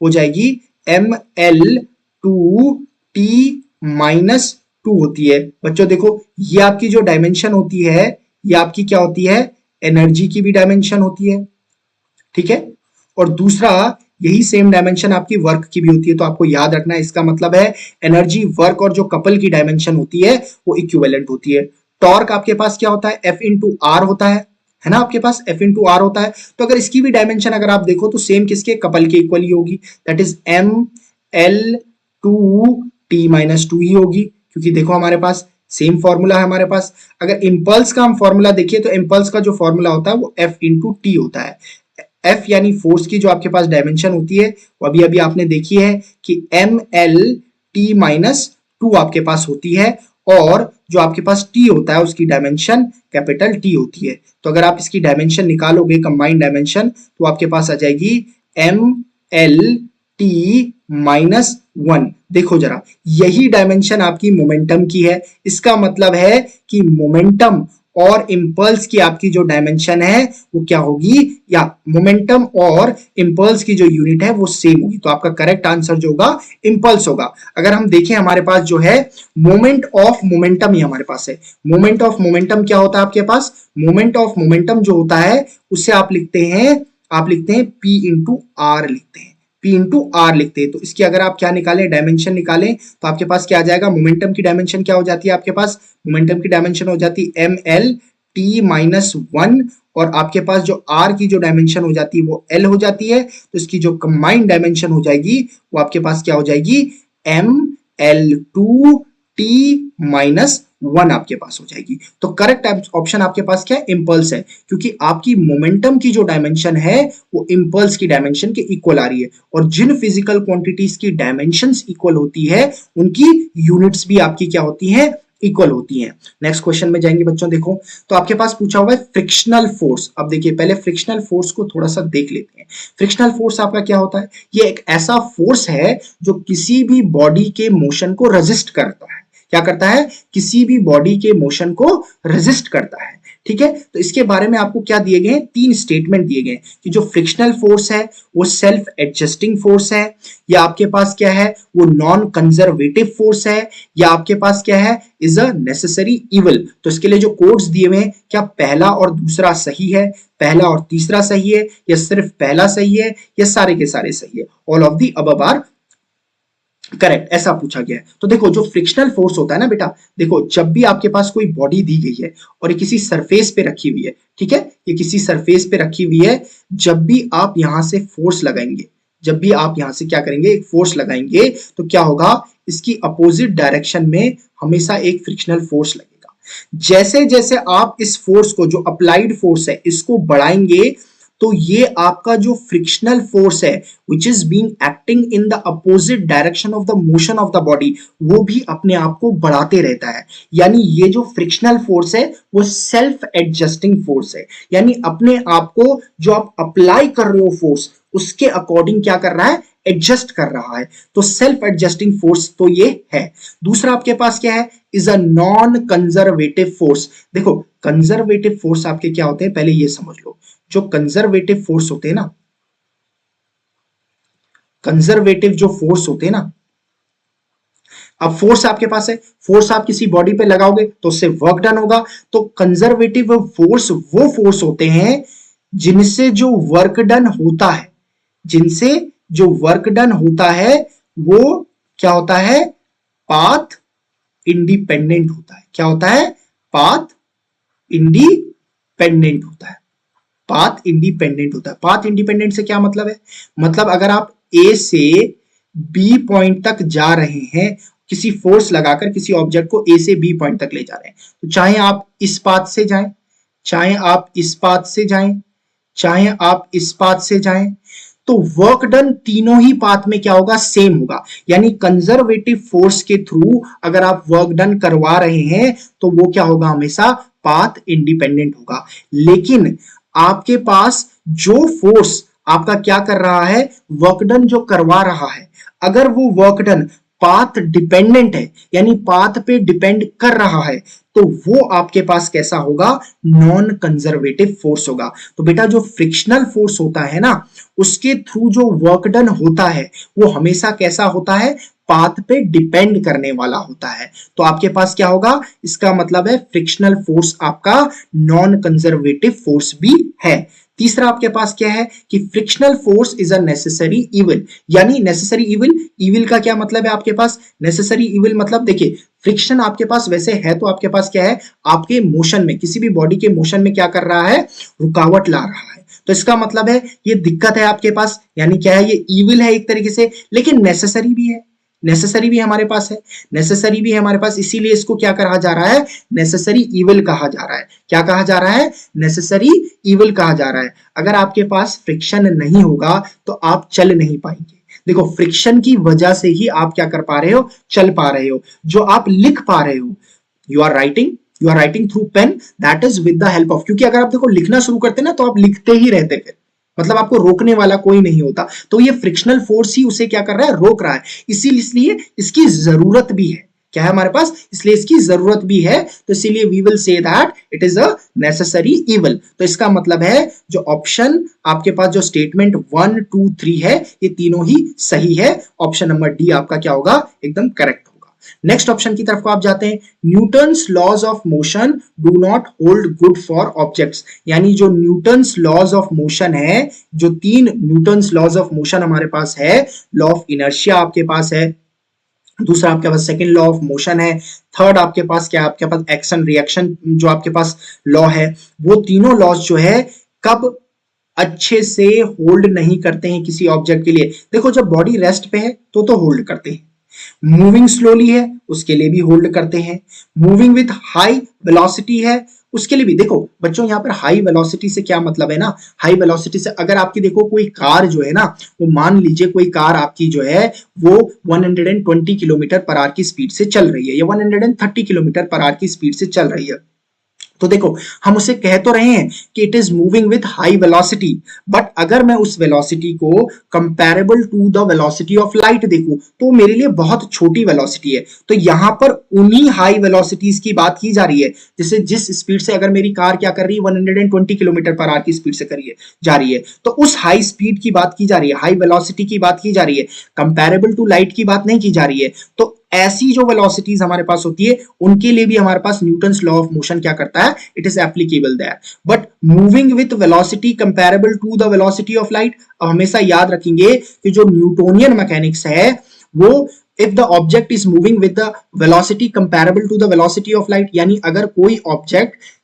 जाएगी M L two T minus 2 होती है। बच्चों देखो ये आपकी जो डायमेंशन होती है ये आपकी क्या होती है, एनर्जी की भी डायमेंशन होती है, ठीक है, और दूसरा यही सेम डायमेंशन आपकी वर्क की भी होती है। तो आपको याद रखना है, इसका मतलब है एनर्जी, वर्क और जो कपल की डायमेंशन होती है वो इक्विवेलेंट होती है। टॉर्क आपके पास क्या होता है, एफ इंटू आर होता है ना, आपके पास एफ इंटू आर होता है। तो अगर इसकी भी डायमेंशन अगर आप देखो तो सेम किसके, कपल के इक्वल ही होगी, that is M L two T minus 2 ही होगी क्योंकि देखो हमारे पास सेम फॉर्मूला है हमारे पास। अगर इंपल्स का हम फॉर्मूला देखिए तो इंपल्स का जो फॉर्मूला होता है वो एफ इंटू टी होता है। एफ यानी फोर्स की जो आपके पास डायमेंशन होती है वो अभी अभी आपने देखी है कि एम एल टी माइनस 2 आपके पास होती है और जो आपके पास टी होता है उसकी डायमेंशन कैपिटल टी होती है। तो अगर आप इसकी डायमेंशन निकालोगे कंबाइंड डायमेंशन तो आपके पास आ जाएगी एम एल टी माइनस 1। देखो जरा यही डायमेंशन आपकी मोमेंटम की है, इसका मतलब है कि मोमेंटम और इंपल्स की आपकी जो डायमेंशन है वो क्या होगी, या मोमेंटम और इंपल्स की जो यूनिट है वो सेम होगी। तो आपका करेक्ट आंसर जो होगा इंपल्स होगा। अगर हम देखें हमारे पास जो है मोमेंट ऑफ मोमेंटम ही हमारे पास है। मोमेंट ऑफ मोमेंटम क्या होता है आपके पास, मोमेंट ऑफ मोमेंटम जो होता है उससे आप लिखते हैं P इंटू आर लिखते हैं, P इंटू आर लिखते हैं। तो इसकी अगर आप क्या निकालें, डायमेंशन निकालें तो आपके पास क्या आ जाएगा, मोमेंटम की डायमेंशन क्या हो जाती है आपके पास, मोमेंटम की डायमेंशन हो जाती है एम एल टी माइनस 1 और आपके पास जो आर की जो डायमेंशन हो जाती है वो एल हो जाती है। तो इसकी जो कंबाइंड डायमेंशन हो जाएगी वो आपके पास क्या हो जाएगी, M L two T minus 1 आपके पास हो जाएगी। तो करेक्ट ऑप्शन आपके पास क्या है, इंपल्स है, क्योंकि आपकी मोमेंटम की जो डायमेंशन है वो इंपल्स की डायमेंशन के इक्वल आ रही है और जिन फिजिकल क्वांटिटीज की डायमेंशंस इक्वल होती है उनकी यूनिट्स भी आपकी क्या होती हैं, इक्वल होती हैं। नेक्स्ट क्वेश्चन में जाएंगे बच्चों, देखो तो आपके पास पूछा हुआ है फ्रिक्शनल फोर्स। अब देखिए पहले फ्रिक्शनल फोर्स को थोड़ा सा देख लेते हैं। फ्रिक्शनल फोर्स आपका क्या होता है, ये एक ऐसा फोर्स है जो किसी भी बॉडी के मोशन को रेजिस्ट करता है। क्या करता है, किसी भी बॉडी के मोशन को रेजिस्ट करता है, ठीक है। तो इसके बारे में आपको क्या दिए गए हैं, 3 स्टेटमेंट दिए गए हैं कि जो फ्रिक्शनल फोर्स है वो सेल्फ एडजस्टिंग फोर्स है, या आपके पास क्या है वो नॉन कंजर्वेटिव फोर्स है, या आपके पास क्या है इज अ नेसेसरी इवल। तो इसके लिए जो कोड्स दिए हुए हैं, क्या पहला और दूसरा सही है, पहला और तीसरा सही है, या सिर्फ पहला सही है, या सारे के सारे सही है, all of the above are correct, ऐसा पूछा गया है। तो देखो जो फ्रिक्शनल फोर्स होता है ना बेटा, देखो जब भी आपके पास कोई बॉडी दी गई है और ये किसी सरफेस पे रखी हुई है, ठीक है, ये किसी सरफेस पे रखी हुई है, जब भी आप यहां से फोर्स लगाएंगे, जब भी आप यहां से क्या करेंगे एक फोर्स लगाएंगे, तो क्या होगा इसकी अपोजिट डायरेक्शन में हमेशा एक फ्रिक्शनल फोर्स लगेगा। जैसे जैसे आप इस फोर्स को, जो अप्लाइड फोर्स है, इसको बढ़ाएंगे, तो ये आपका जो फ्रिक्शनल फोर्स है which is being acting in the opposite direction of the motion of the body, वो भी अपने आप को बढ़ाते रहता है। यानी ये जो फ्रिक्शनल फोर्स है वो सेल्फ एडजस्टिंग फोर्स है, यानी अपने आप को जो आप अप्लाई कर रहे हो फोर्स उसके अकॉर्डिंग क्या कर रहा है, एडजस्ट कर रहा है। तो सेल्फ एडजस्टिंग फोर्स तो ये है। दूसरा आपके पास क्या है, is a non conservative force. देखो कंजर्वेटिव फोर्स आपके क्या होते हैं, पहले ये समझ लो। जो कंजर्वेटिव फोर्स होते हैं ना, कंजर्वेटिव जो फोर्स होते हैं ना, अब फोर्स आपके पास है, फोर्स आप किसी बॉडी पे लगाओगे तो उससे वर्क डन होगा। तो कंजर्वेटिव फोर्स वो फोर्स होते हैं जिनसे जो वर्क डन होता है, जिनसे जो वर्क डन होता है वो क्या होता है, पाथ इंडिपेंडेंट होता है। क्या होता है, पाथ इंडिपेंडेंट होता है। पाथ इंडिपेंडेंट होता है। पाथ इंडिपेंडेंट से क्या मतलब है, मतलब अगर आप ए से बी पॉइंट तक जा रहे हैं, किसी फोर्स लगाकर किसी ऑब्जेक्ट को ए से बी पॉइंट तक ले जा रहे हैं, तो चाहे आप इस पाथ से जाएं, चाहे आप इस पाथ से जाएं, चाहे आप इस पाथ से जाएं, तो वर्क डन तीनों ही पाथ में क्या होगा, सेम होगा। यानी कंजर्वेटिव फोर्स के थ्रू अगर आप वर्क डन करवा रहे हैं तो वो क्या होगा, हमेशा पाथ इंडिपेंडेंट होगा। लेकिन आपके पास जो फोर्स आपका क्या कर रहा है, वर्क डन जो करवा रहा है, अगर वो वर्क डन पाथ डिपेंडेंट है, यानी पाथ पे डिपेंड कर रहा है, तो वो आपके पास कैसा होगा, नॉन कंजर्वेटिव फोर्स होगा। तो बेटा जो फ्रिक्शनल फोर्स होता है ना, उसके थ्रू जो वर्क डन होता है वो हमेशा कैसा होता है, पाथ पे डिपेंड करने वाला होता है। तो आपके पास क्या होगा, इसका मतलब है फ्रिक्शनल फोर्स आपका नॉन कंजर्वेटिव फोर्स भी है। तीसरा आपके पास क्या है कि frictional force is a necessary evil. यानी नेसेसरी इविल, इविल का क्या मतलब है आपके पास, नेसेसरी इविल मतलब देखिए फ्रिक्शन आपके पास वैसे है तो आपके पास क्या है, आपके मोशन में, किसी भी बॉडी के मोशन में क्या कर रहा है, रुकावट ला रहा है। तो इसका मतलब है ये दिक्कत है आपके पास, यानी क्या है, ये इविल है एक तरीके से, लेकिन नेसेसरी भी है। नेसेसरी भी हमारे पास है, नेसेसरी भी है हमारे पास, इसीलिए इसको क्या कहा जा रहा है, नेसेसरी इविल कहा जा रहा है। क्या कहा जा रहा है, नेसेसरी इविल कहा जा रहा है। अगर आपके पास फ्रिक्शन नहीं होगा तो आप चल नहीं पाएंगे। देखो फ्रिक्शन की वजह से ही आप क्या कर पा रहे हो, चल पा रहे हो। जो आप लिख पा रहे हो, you are writing through pen, that is with the help of, क्योंकि अगर आप देखो लिखना शुरू करते ना तो आप लिखते ही रहते, फिर मतलब आपको रोकने वाला कोई नहीं होता। तो ये फ्रिक्शनल फोर्स ही उसे क्या कर रहा है, रोक रहा है। इसीलिए इसकी जरूरत भी है, क्या है हमारे पास, इसलिए इसकी जरूरत भी है। तो इसीलिए we will say that it is a necessary evil. तो इसका मतलब है जो ऑप्शन आपके पास जो स्टेटमेंट 1, 2, 3 है, ये तीनों ही सही है। ऑप्शन नंबर डी आपका क्या होगा, एकदम करेक्ट होगा। नेक्स्ट ऑप्शन की तरफ को आप जाते हैं, Newton's laws of motion do not hold good for objects. यानी जो न्यूटन्स लॉज ऑफ मोशन है, जो 3 न्यूटन्स लॉज ऑफ मोशन हमारे पास है, लॉ ऑफ इनर्शिया आपके पास है, दूसरा आपके पास सेकंड लॉ ऑफ मोशन है, थर्ड आपके पास क्या, आपके पास एक्शन रिएक्शन जो आपके पास लॉ है, वो तीनों लॉज जो है कब अच्छे से होल्ड नहीं करते हैं किसी ऑब्जेक्ट के लिए। देखो जब बॉडी रेस्ट पे है तो होल्ड करते हैं, मूविंग स्लोली है उसके लिए भी होल्ड करते हैं, मूविंग विथ हाई वेलोसिटी है उसके लिए भी। देखो बच्चों यहाँ पर हाई वेलोसिटी से क्या मतलब है ना, हाई वेलोसिटी से अगर आपकी देखो कोई कार जो है ना, वो मान लीजिए कोई कार आपकी जो है वो 120 किलोमीटर पर आवर की स्पीड से चल रही है, या 130 किलोमीटर पर आवर की स्पीड से चल रही है, तो देखो हम उसे कह तो रहे हैं कि it is moving with high velocity, but अगर मैं उस वेलोसिटी को comparable to the velocity of light देखूं तो मेरे लिए बहुत छोटी वेलोसिटी है। तो यहां पर उन्हीं हाई वेलोसिटीज की बात की जा रही है, जैसे जिस स्पीड से अगर मेरी कार क्या कर रही है 120 किलोमीटर पर आवर की स्पीड से करिए जा रही है, तो उस हाई स्पीड की बात की जा रही है, हाई वेलोसिटी की बात की जा रही है, कंपैरेबल टू लाइट की बात नहीं की जा रही है। तो ऐसी जो वेलोसिटीज हमारे पास होती है उनके लिए भी हमारे पास न्यूटन्स लॉ ऑफ मोशन क्या करता है, it is applicable there. But moving with velocity comparable to the velocity of light, अब हमेशा याद रखेंगे कि जो न्यूटोनियन मैकेनिक्स है वो if the object is moving with the velocity comparable to the velocity of light, यानी अगर कोई ऑब्जेक्ट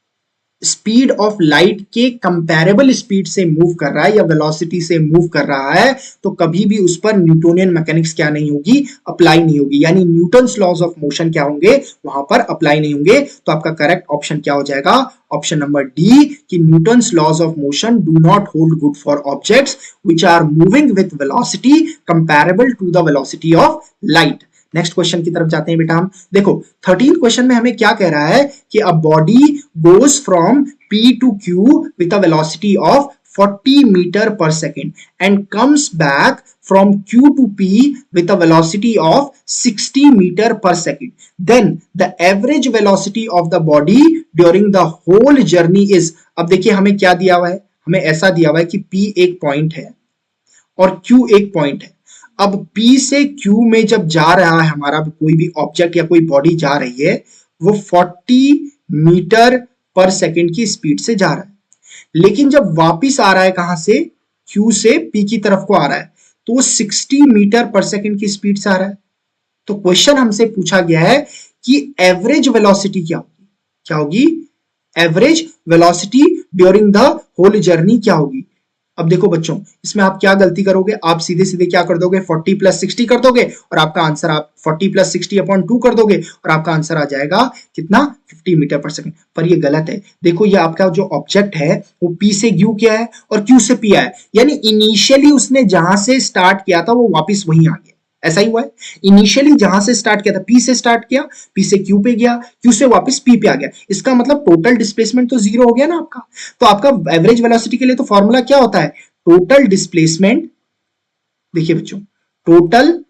स्पीड ऑफ लाइट के कंपैरेबल स्पीड से मूव कर रहा है या वेलोसिटी से मूव कर रहा है, तो कभी भी उस पर न्यूटोनियन मैकेनिक्स क्या नहीं होगी, अप्लाई नहीं होगी, यानी न्यूटन्स लॉज ऑफ मोशन क्या होंगे, वहां पर अप्लाई नहीं होंगे। तो आपका करेक्ट ऑप्शन क्या हो जाएगा, ऑप्शन नंबर डी, कि Newton's laws of motion do not hold good for objects which are moving with velocity comparable to the velocity of light. Next question की तरफ जाते हैं बेटा हम। देखो 13 क्वेश्चन में हमें क्या कह रहा है कि a body goes from P to Q with a velocity of 40 meter per second and comes back from Q to P with a velocity of 60 meter per second. Then the average velocity of the body during the whole journey is, अब देखिए हमें क्या दिया हुआ है, हमें ऐसा दिया हुआ है कि P एक पॉइंट है और Q एक पॉइंट है। अब P से Q में जब जा रहा है हमारा कोई भी ऑब्जेक्ट या कोई बॉडी जा रही है, वो 40 मीटर पर सेकंड की स्पीड से जा रहा है, लेकिन जब वापिस आ रहा है कहां से, Q से P की तरफ को आ रहा है, तो वो 60 मीटर पर सेकंड की स्पीड से आ रहा है। तो क्वेश्चन हमसे पूछा गया है कि एवरेज वेलोसिटी क्या होगी, क्या होगी, average velocity during the whole journey क्या होगी। अब देखो बच्चों इसमें आप क्या गलती करोगे, आप सीधे सीधे क्या कर दोगे, 40 प्लस 60 कर दोगे और आपका आंसर आप 40 प्लस 60 अपॉन 2 कर दोगे और आपका आंसर आ जाएगा कितना, 50 मीटर पर सेकंड। पर ये गलत है। देखो ये आपका जो ऑब्जेक्ट है वो P से Q किया है और Q से P आया है, यानी इनिशियली उसने जहां से स्टार्ट किया था वो वापिस वहीं आ गया। ऐसा ही हुआ है, इनिशियली जहां से स्टार्ट किया था P से स्टार्ट किया, P से Q पे गया, Q से वापस P पे आ गया। इसका मतलब टोटल डिस्प्लेसमेंट तो जीरो हो गया ना आपका। तो आपका एवरेज वेलोसिटी के लिए तो फॉर्मूला क्या होता है, टोटल डिस्प्लेसमेंट, देखिए बच्चों total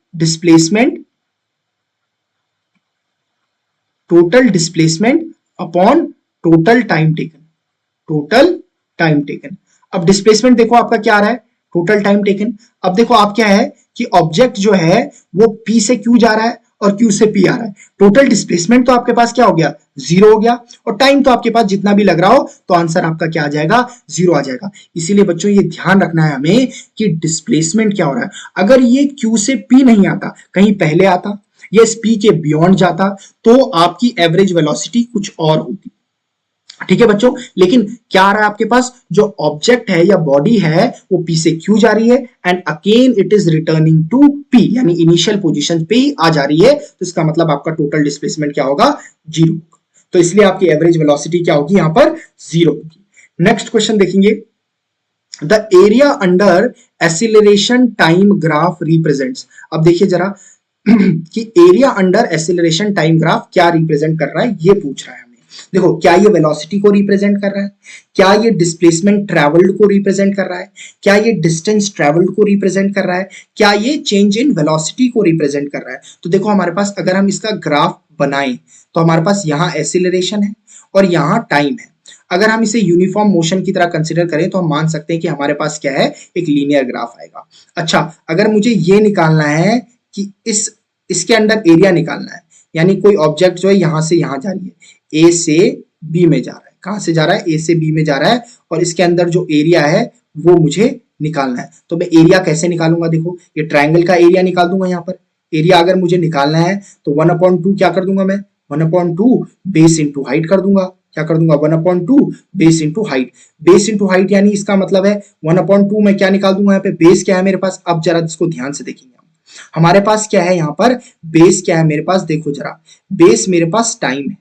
displacement upon total time taken, total time taken. अब डिस्प्लेसमेंट देखो आपका क्या आ रहा है, टोटल टाइम टेकन। अब देखो आप क्या है कि ऑब्जेक्ट जो है वो P से Q जा रहा है और Q से P आ रहा है, टोटल डिस्प्लेसमेंट तो आपके पास क्या हो गया, जीरो हो गया, और टाइम तो आपके पास जितना भी लग रहा हो तो आंसर आपका क्या आ जाएगा, जीरो आ जाएगा। इसीलिए बच्चों ये ध्यान रखना है हमें कि डिस्प्लेसमेंट क्या हो रहा है। अगर ये Q से P नहीं आता, कहीं पहले आता या इस P के बियॉन्ड जाता, तो आपकी एवरेज वेलोसिटी कुछ और होती। ठीक है बच्चों, लेकिन क्या आ रहा है आपके पास, जो ऑब्जेक्ट है या बॉडी है वो P से Q जा रही है and again it is returning to P, यानी इनिशियल पोजीशन पे ही आ जा रही है। तो इसका मतलब आपका टोटल डिस्प्लेसमेंट क्या होगा, जीरो। तो इसलिए आपकी एवरेज वेलोसिटी क्या होगी, यहां पर जीरो होगी। नेक्स्ट क्वेश्चन देखेंगे, the area under acceleration time graph represents. अब देखिए जरा कि area under acceleration time graph क्या रिप्रेजेंट कर रहा है, ये पूछ रहा है। देखो क्या ये वेलोसिटी को रिप्रेजेंट कर रहा है, क्या ये डिस्प्लेसमेंट ट्रैवल्ड को रिप्रेजेंट कर रहा है, क्या ये डिस्टेंस ट्रैवल्ड को रिप्रेजेंट कर रहा है, क्या ये चेंज इन वेलोसिटी को रिप्रेजेंट कर रहा है। तो देखो हमारे पास अगर हम इसका ग्राफ बनाएं तो हमारे पास यहाँ एक्सीलरेशन है और यहाँ टाइम है। अगर हम इसे यूनिफॉर्म मोशन की तरह कंसिडर करें तो हम मान सकते हैं कि हमारे पास क्या है, एक लीनियर ग्राफ आएगा। अच्छा अगर मुझे ये निकालना है कि इसके अंदर एरिया निकालना है, यानी कोई ऑब्जेक्ट जो है यहां से यहां जा रही है, ए से बी में जा रहा है, कहां से जा रहा है, ए से बी में जा रहा है, और इसके अंदर जो एरिया है वो मुझे निकालना है। तो मैं एरिया कैसे निकालूंगा, देखो ये ट्राइंगल का एरिया निकाल दूंगा। यहाँ पर एरिया अगर मुझे निकालना है तो 1/2 क्या कर दूंगा मैं, 1/2 बेस इंटू हाइट कर दूंगा। क्या कर दूंगा, 1/2 base into height. Base into height यानी इसका मतलब है 1/2 में क्या निकाल दूंगा, यहाँ पे बेस क्या है मेरे पास। अब जरा इसको ध्यान से देखेंगे, हमारे पास क्या है यहाँ पर, बेस क्या है मेरे पास, देखो जरा बेस मेरे पास टाइम है,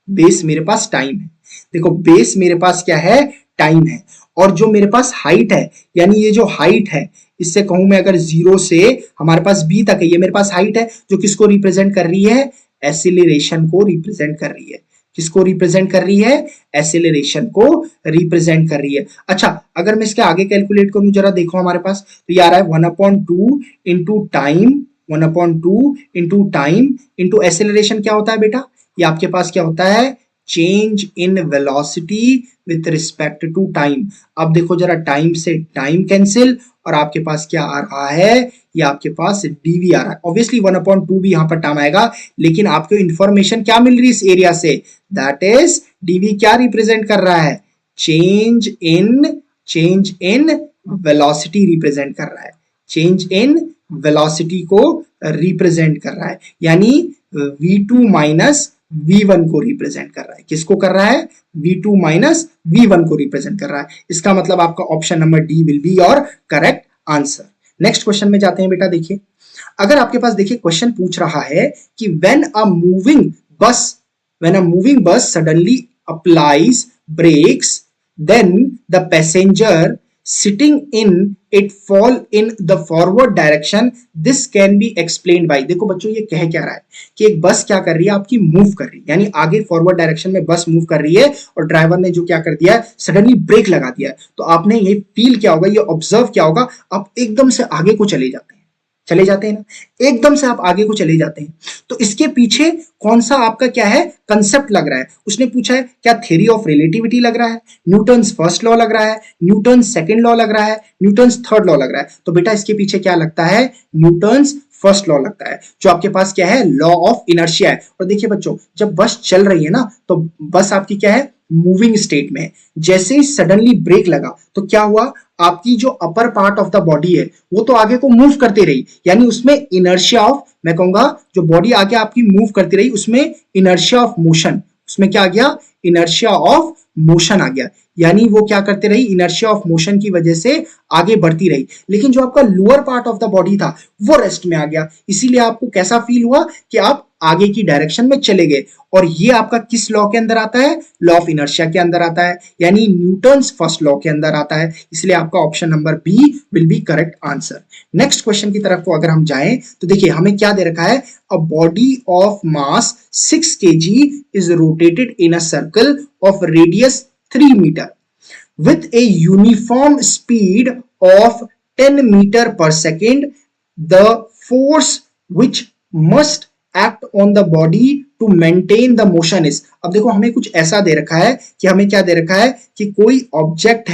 बेस मेरे पास टाइम है। देखो बेस मेरे पास क्या है, टाइम है, और जो मेरे पास हाइट है, यानी ये जो हाइट है, इससे कहूं मैं अगर 0 से हमारे पास बी तक है, ये मेरे पास हाइट है जो किसको रिप्रेजेंट कर रही है, एक्सीलरेशन को रिप्रेजेंट कर रही है। किसको रिप्रेजेंट कर रही है? एसिलरेशन को रिप्रेजेंट कर रही है। अच्छा, अगर मैं इसके आगे कैलकुलेट करूं, जरा देखो हमारे पास, तो ये आ रहा है 1/2 into time, 1/2 into time into acceleration क्या होता है बेटा? ये आपके पास क्या होता है? Change in velocity with respect to time. अब देखो जरा, टाइम से टाइम कैंसिल, और आपके पास क्या आ रहा है? ये आपके पास डीवी आ रहा है। ऑब्वियसली 1/2 भी यहां पर टर्म आएगा, लेकिन आपको इंफॉर्मेशन क्या मिल रही है इस एरिया से? दैट इज डीवी क्या रिप्रेजेंट कर रहा है? चेंज इन वेलोसिटी रिप्रेजेंट कर रहा है। चेंज इन वेलोसिटी को रिप्रेजेंट कर रहा है, यानी v2 माइनस v1 को रिप्रेजेंट कर रहा है। किसको कर रहा है? v2 माइनस v1 को रिप्रेजेंट कर रहा है। इसका मतलब आपका option number D will be your correct answer. Next question में जाते हैं बेटा। देखिए, अगर आपके पास देखिए क्वेश्चन पूछ रहा है कि when a moving bus suddenly applies brakes, then the passenger sitting in it fall in the forward direction, this can be explained by। देखो बच्चों, ये कह क्या रहा है कि एक बस क्या कर रही है आपकी? मूव कर रही है, यानी आगे फॉरवर्ड डायरेक्शन में बस मूव कर रही है, और ड्राइवर ने जो क्या कर दिया है, सडनली ब्रेक लगा दिया है। तो आपने ये फील क्या होगा, ये ऑब्जर्व क्या होगा, आप एकदम से आगे को चले जाते हैं ना, एकदम से आप आगे को चले जाते हैं। तो इसके पीछे कौन सा आपका क्या है, कंसेप्ट लग रहा है? उसने पूछा है क्या थ्योरी ऑफ रिलेटिविटी लग रहा है, न्यूटन्स फर्स्ट लॉ लग रहा है, न्यूटन्स सेकंड लॉ लग रहा है, न्यूटन्स थर्ड लॉ लग रहा है? तो बेटा इसके पीछे क्या लगता है? न्यूटन्स फर्स्ट लॉ लगता है, जो आपके पास क्या है? लॉ ऑफ इनर्शिया है। और देखिए बच्चों, जब बस चल रही है ना, तो बस आपकी क्या है? मूविंग स्टेट में है। जैसे ही सडनली ब्रेक लगा तो क्या हुआ? आपकी जो upper part of the body है वो तो आगे को मूव करती रही, यानी उसमें इनर्शिया ऑफ, मैं कहूंगा जो बॉडी आगे आपकी मूव करती रही, उसमें इनर्शिया ऑफ मोशन, उसमें क्या आ गया? इनर्शिया ऑफ मोशन आ गया, यानी वो क्या करते रही? इनर्शिया ऑफ मोशन की वजह से आगे बढ़ती रही। लेकिन जो आपका lower part of the body था वो रेस्ट में आ गया, इसीलिए आपको कैसा फील हुआ कि आप आगे की डायरेक्शन में चले गए। और ये आपका किस लॉ के अंदर आता है? लॉ ऑफ इनर्शिया के अंदर आता है, यानी न्यूटन्स फर्स्ट लॉ के अंदर आता है। इसलिए आपका option number B will be correct answer. Next question की तरफ को अगर हम जाएं तो देखिए हमें क्या दे रखा है? A body of mass 6 kg is rotated in a circle of radius 3 metre with a uniform speed of 10 meter per second. The force which must act on the body to maintain the motion is। अब देखो हमें कुछ ऐसा दे रखा है कि हमें क्या दे रखा है कि कोई ऑब्जेक्ट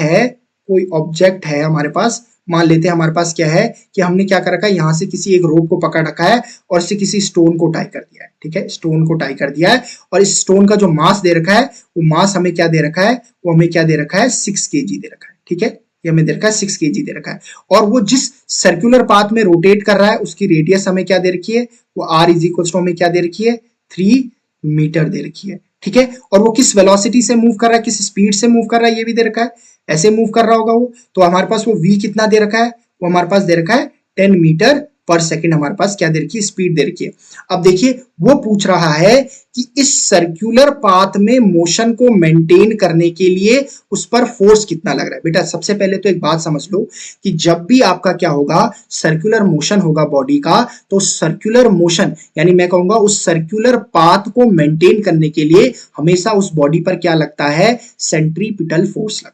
है हमारे पास, मान लेते हैं हमारे पास क्या है कि हमने क्या कर रखा है, यहां से किसी एक रोप को पकड़ रखा है और इससे किसी स्टोन को टाई कर दिया है। ठीक है, स्टोन को टाई कर दिया है, और इस स्टोन का जो मास दे रखा है, वो मास हमें क्या दे रखा है? वो हमें क्या दे रखा है? 6 kg दे रखा है। ठीक है, ये हमें दे रखा है 6 kg दे रखा है, और वो जिस सर्कुलर पाथ में रोटेट कर रहा है उसकी रेडियस हमें क्या दे रखी है? वो r इज इक्वल टू हमें क्या दे रखी है? 3 मीटर दे रखी है। ठीक है, और वो किस वेलोसिटी से मूव कर रहा है, किस स्पीड से मूव कर रहा है, ये भी दे रखा है। ऐसे मूव कर रहा होगा वो, तो हमारे पास वो v कितना दे रखा है? वो हमारे पास दे रखा है 10 मीटर पर सेकंड, हमारे पास क्या दे रखी है? स्पीड दे रखी है। अब देखिए वो पूछ रहा है कि इस सर्कुलर पाथ में मोशन को मेंटेन करने के लिए उस पर फोर्स कितना लग रहा है। बेटा सबसे पहले तो एक बात समझ लो कि जब भी आपका क्या होगा? सर्कुलर मोशन होगा बॉडी का, तो सर्कुलर मोशन यानी मैं कहूंगा उस सर्कुलर पाथ को मेंटेन करने के लिए हमेशा उस बॉडी पर क्या लगता है? सेंट्रीपिटल फोर्स लगता है।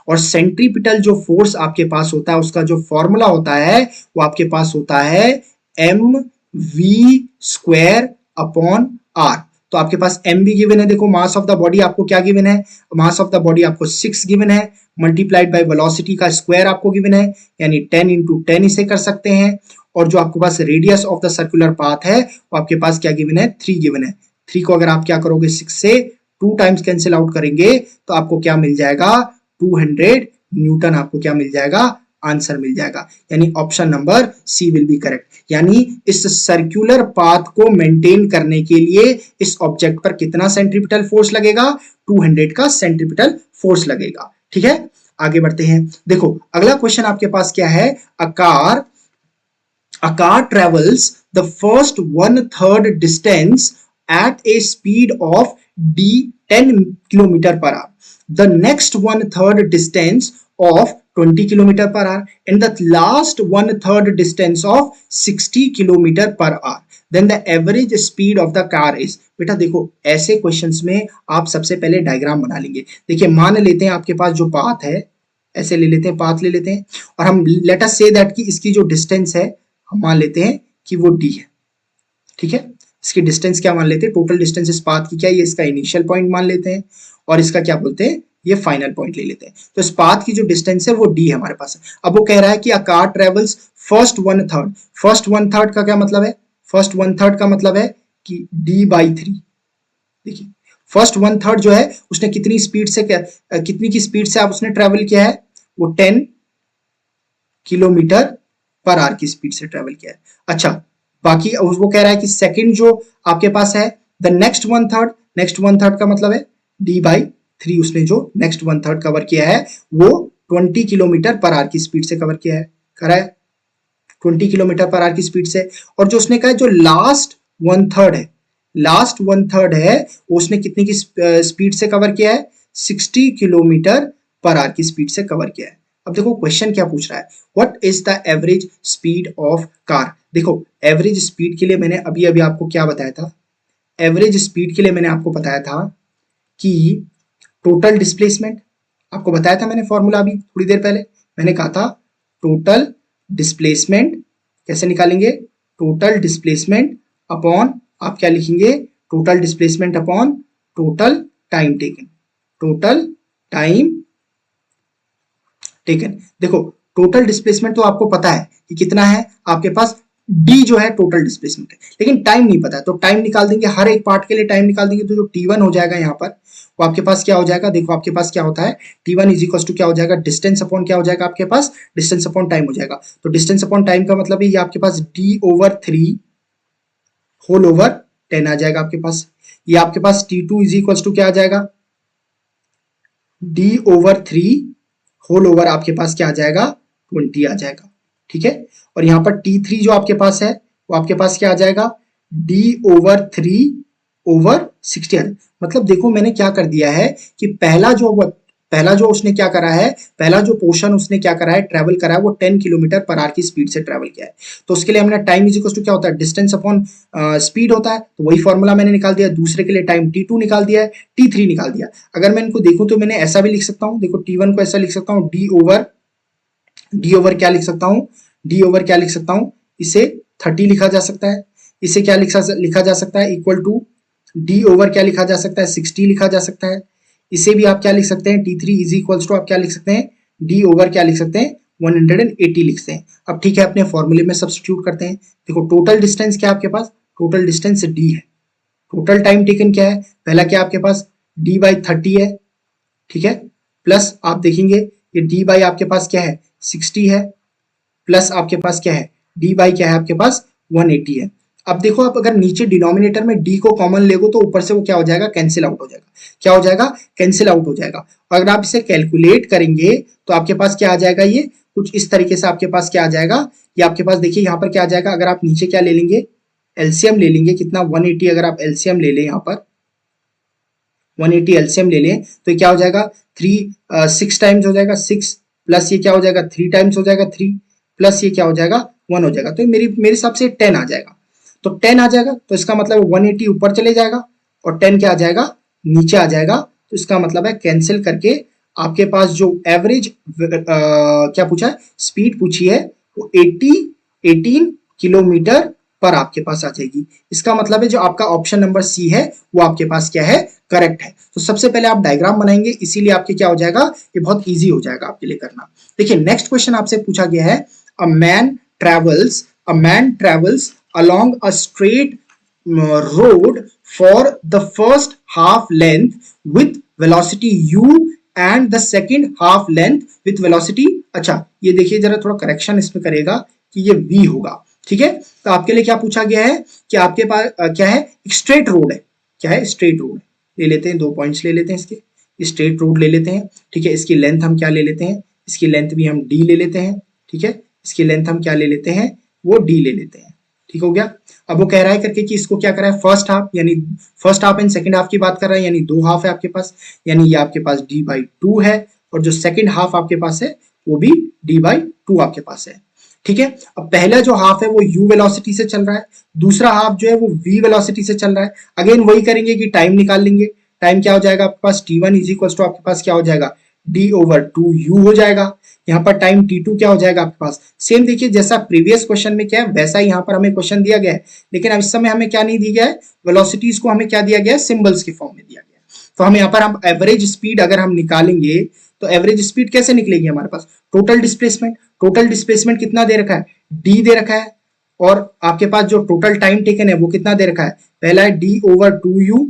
और सेंट्रीपिटल जो फोर्स आपके पास होता है उसका जो फॉर्मूला होता है वो आपके पास होता है mv² अपॉन r। तो आपके पास m भी गिवन है, देखो मास ऑफ द बॉडी आपको क्या गिवन है? मास ऑफ द बॉडी आपको 6 गिवन है, मल्टीप्लाइड बाय वेलोसिटी का स्क्वायर आपको गिवन है, यानी 10 × 10 इसे कर सकते हैं। और जो आपके पास radius of the circular path है वो आपके पास क्या गिवन है? 3 गिवन है। 3 को अगर आप क्या करोगे? 6 से 2 टाइम्स कैंसिल आउट करेंगे तो आपको क्या मिल जाएगा? 200 न्यूटन आपको क्या मिल जाएगा? आंसर मिल जाएगा, यानी option number C will be correct. यानी इस सर्कुलर पाथ को मेंटेन करने के लिए इस ऑब्जेक्ट पर कितना सेंट्रीपिटल फोर्स लगेगा? 200 का सेंट्रीपिटल फोर्स लगेगा। ठीक है, आगे बढ़ते हैं। देखो अगला क्वेश्चन आपके पास क्या है? A car travels the first 1/3 distance at a speed of d 10 km per hour, the next 1/3 distance of 20 km per hour, and the last 1/3 distance of 60 km per hour. Then the average speed of the car is। बेटा देखो ऐसे questions में आप सबसे पहले diagram बना लेंगे। देखिए मान लेते हैं आपके पास जो पाथ है, ऐसे ले लेते हैं, पाथ ले लेते हैं, और हम लेट अस से दैट कि इसकी जो डिस्टेंस है हम मान लेते हैं कि वो d है। ठीक है, इसकी डिस्टेंस क्या मान लेते हैं, टोटल डिस्टेंस इस पाथ की क्या है, ये इसका इनिशियल पॉइंट मान लेते हैं, और इसका क्या बोलते हैं, ये फाइनल पॉइंट ले लेते हैं। तो इस पाथ की जो डिस्टेंस है वो d है हमारे पास। अब वो कह रहा है कि a car travels first one third. First one third का क्या मतलब है, फर्स्ट वन थर्ड का मतलब है कि d/3। देखिए फर्स्ट वन थर्ड जो है उसने कितनी स्पीड से, कितनी की स्पीड से आप उसने ट्रेवल किया है, वो 10 किलोमीटर पर आवर की स्पीड से ट्रेवल किया है। अच्छा, बाकी वो कह रहा है कि सेकंड जो आपके पास है the next one third, next one third का मतलब है d/3, उसने जो नेक्स्ट वन थर्ड कवर किया है वो 20 किलोमीटर पर आवर की स्पीड से कवर किया है, करा है 20 किलोमीटर पर आवर की स्पीड से। और जो उसने कहा जो लास्ट वन थर्ड है, लास्ट वन थर्ड है उसने कितनी की स्पीड से कवर किया है, 60 किलोमीटर पर आवर की स्पीड से कवर किया है। अब देखो क्वेश्चन क्या पूछ रहा है, what is the average speed of car. देखो एवरेज स्पीड के लिए मैंने अभी अभी आपको क्या बताया था, एवरेज स्पीड के लिए मैंने आपको बताया था कि टोटल डिस्प्लेसमेंट, आपको बताया था मैंने फॉर्मूला अभी थोड़ी देर पहले, मैंने कहा था टोटल डिस्प्लेसमेंट कैसे निकालेंगे, टोटल डिस्प्लेसमेंट अपॉन, आप क्या लिखेंगे, total displacement upon total time taken, total time taken. देखो टोटल डिस्प्लेसमेंट तो आपको पता है कि कितना है आपके पास, डी जो है टोटल डिस्प्लेसमेंट है, लेकिन टाइम नहीं पता है, तो टाइम निकाल देंगे, हर एक पार्ट के लिए टाइम निकाल देंगे। तो जो t1 हो जाएगा यहाँ पर वो आपके पास क्या हो जाएगा, देखो आपके पास क्या होता है, t1 इज इक्वल टू क्या हो जाएगा, डिस्टेंस अपॉन क्या हो जाएगा आपके पास, डिस्टेंस अपॉन टाइम हो जाएगा। तो डिस्टेंस अपॉन टाइम का मतलब है ये आपके पास d/3 होल ओवर 10 आ जाएगा आपके पास। ये आपके पास t2 इज इक्वल टू क्या आ जाएगा, d/3 होल ओवर आपके पास क्या आ जाएगा, 20 आ जाएगा। ठीक है, और यहाँ पर t3 जो आपके पास है वो आपके पास क्या आ जाएगा, d/3/60। मतलब देखो मैंने क्या कर दिया है कि पहला जो उसने क्या करा है, पहला जो पोर्शन उसने क्या करा है, ट्रेवल करा है वो 10 किलोमीटर पर आवर की स्पीड से ट्रेवल किया है। तो उसके लिए हमने टाइम इज इक्वल टू क्या होता है, डिस्टेंस अपॉन स्पीड होता है, तो वही फॉर्मूला मैंने निकाल दिया। दूसरे के लिए टाइम t2 निकाल दिया है, t3 निकाल दिया। अगर मैं इनको देखूं तो मैंने ऐसा भी लिख सकता हूं, देखो t1 को ऐसा लिख सकता हूं, d ओवर क्या लिख सकता हूं, d ओवर क्या लिख सकता हूं, इसे 30 लिखा जा सकता है, इसे क्या लिखा जा सकता है, इक्वल टू d ओवर क्या लिखा जा सकता है, 60 लिखा जा सकता है। इसे भी आप क्या लिख सकते हैं, t3 इज इक्वल्स टू आप क्या लिख सकते हैं, d ओवर क्या लिख सकते हैं, 180 लिखते हैं। अब ठीक है, अपने फॉर्मूले में सब्स्टिट्यूट करते हैं। देखो टोटल डिस्टेंस क्या है आपके पास, टोटल डिस्टेंस d है, टोटल टाइम टेकन क्या है, पहला क्या आपके पास d/30 है, ठीक है, प्लस आप देखेंगे ये d बाई आपके पास क्या है 60 है, प्लस आपके पास क्या है d बाई क्या है आपके पास 180 है। अब देखो आप अगर नीचे डिनोमिनेटर में d को कॉमन लेगो तो ऊपर से वो क्या हो जाएगा, कैंसिल आउट हो जाएगा, क्या हो जाएगा, कैंसिल आउट हो जाएगा। अगर आप इसे कैलकुलेट करेंगे तो आपके पास क्या आ जाएगा, ये कुछ इस तरीके से आपके पास क्या आ जाएगा, ये आपके पास देखिए यहाँ पर क्या आ जाएगा, अगर आप नीचे क्या ले लेंगे, एलसीएम ले लेंगे, कितना 180, अगर आप एलसीएम ले लें यहाँ पर 180 एलसीएम ले लें तो क्या हो जाएगा, 6 टाइम्स हो जाएगा 6, प्लस ये क्या हो जाएगा 3 टाइम्स हो जाएगा 3, प्लस ये क्या हो जाएगा 1 हो जाएगा। तो मेरे हिसाब से 10 आ जाएगा। तो 10 आ जाएगा तो इसका मतलब 180 ऊपर चले जाएगा और 10 क्या आ जाएगा, नीचे आ जाएगा। तो इसका मतलब है कैंसिल करके आपके पास जो एवरेज क्या पूछा है, स्पीड पूछी है वो 18 किलोमीटर पर आपके पास आ जाएगी। इसका मतलब है जो आपका ऑप्शन नंबर सी है वो आपके पास क्या है, करेक्ट है। तो सबसे पहले आप डायग्राम बनाएंगे, इसीलिए आपके क्या हो जाएगा, ये बहुत इजी हो जाएगा आपके लिए करना। देखिए नेक्स्ट क्वेश्चन आपसे पूछा गया है, a man travels along a straight road for the first half length with velocity u and the second half length with velocity, अच्छा ये देखिए जरा थोड़ा करेक्शन इसमें करेगा कि ये v होगा, ठीक है। तो आपके लिए क्या पूछा गया है कि आपके पास क्या है, स्ट्रेट रोड है, क्या है, स्ट्रेट रोड ले लेते हैं, 2 पॉइंट्स ले लेते हैं इसके, स्ट्रेट रोड ले लेते हैं, ठीक है। इसकी लेंथ हम क्या ले लेते हैं, इसकी लेंथ भी हम d ले लेते हैं, ठीक है। इसकी लेंथ हम क्या ले लेते हैं, वो d ले लेते हैं, ठीक हो गया। अब वो कह रहा है करके कि इसको क्या करा है, फर्स्ट हाफ यानी first half and second half की बात कर रहा है, यानी 2 हाफ है आपके पास, यानी ये आपके पास d/2 है, और जो सेकंड हाफ आपके पास है वो भी d/2 आपके पास है। ठीक है। अब पहला जो हाफ है वो u वेलोसिटी से चल रहा है, दूसरा हाफ जो है वो v वेलोसिटी से चल रहा है। अगेन वही करेंगे कि टाइम निकाल लेंगे। टाइम क्या हो जाएगा आपके पास, t1 इज इक्वल टू आपके पास क्या हो जाएगा, d/2u हो जाएगा। यहाँ पर टाइम t2 क्या हो जाएगा आपके पास, सेम देखिए जैसा प्रीवियस क्वेश्चन में क्या है वैसा ही यहाँ पर हमें क्वेश्चन दिया गया है, लेकिन अब इस समय हमें क्या नहीं दिया गया है, वेलोसिटीज को हमें क्या दिया गया है, सिंबल्स के फॉर्म में दिया गया है। तो हम यहाँ पर हम एवरेज स्पीड अगर हम निकालेंगे तो एवरेज स्पीड कैसे निकलेगी हमारे पास, टोटल डिस्प्लेसमेंट। टोटल डिस्प्लेसमेंट कितना दे रखा है, d दे रखा है, और आपके पास जो टोटल टाइम टेकन है वो कितना दे रखा है, पहला है d/2u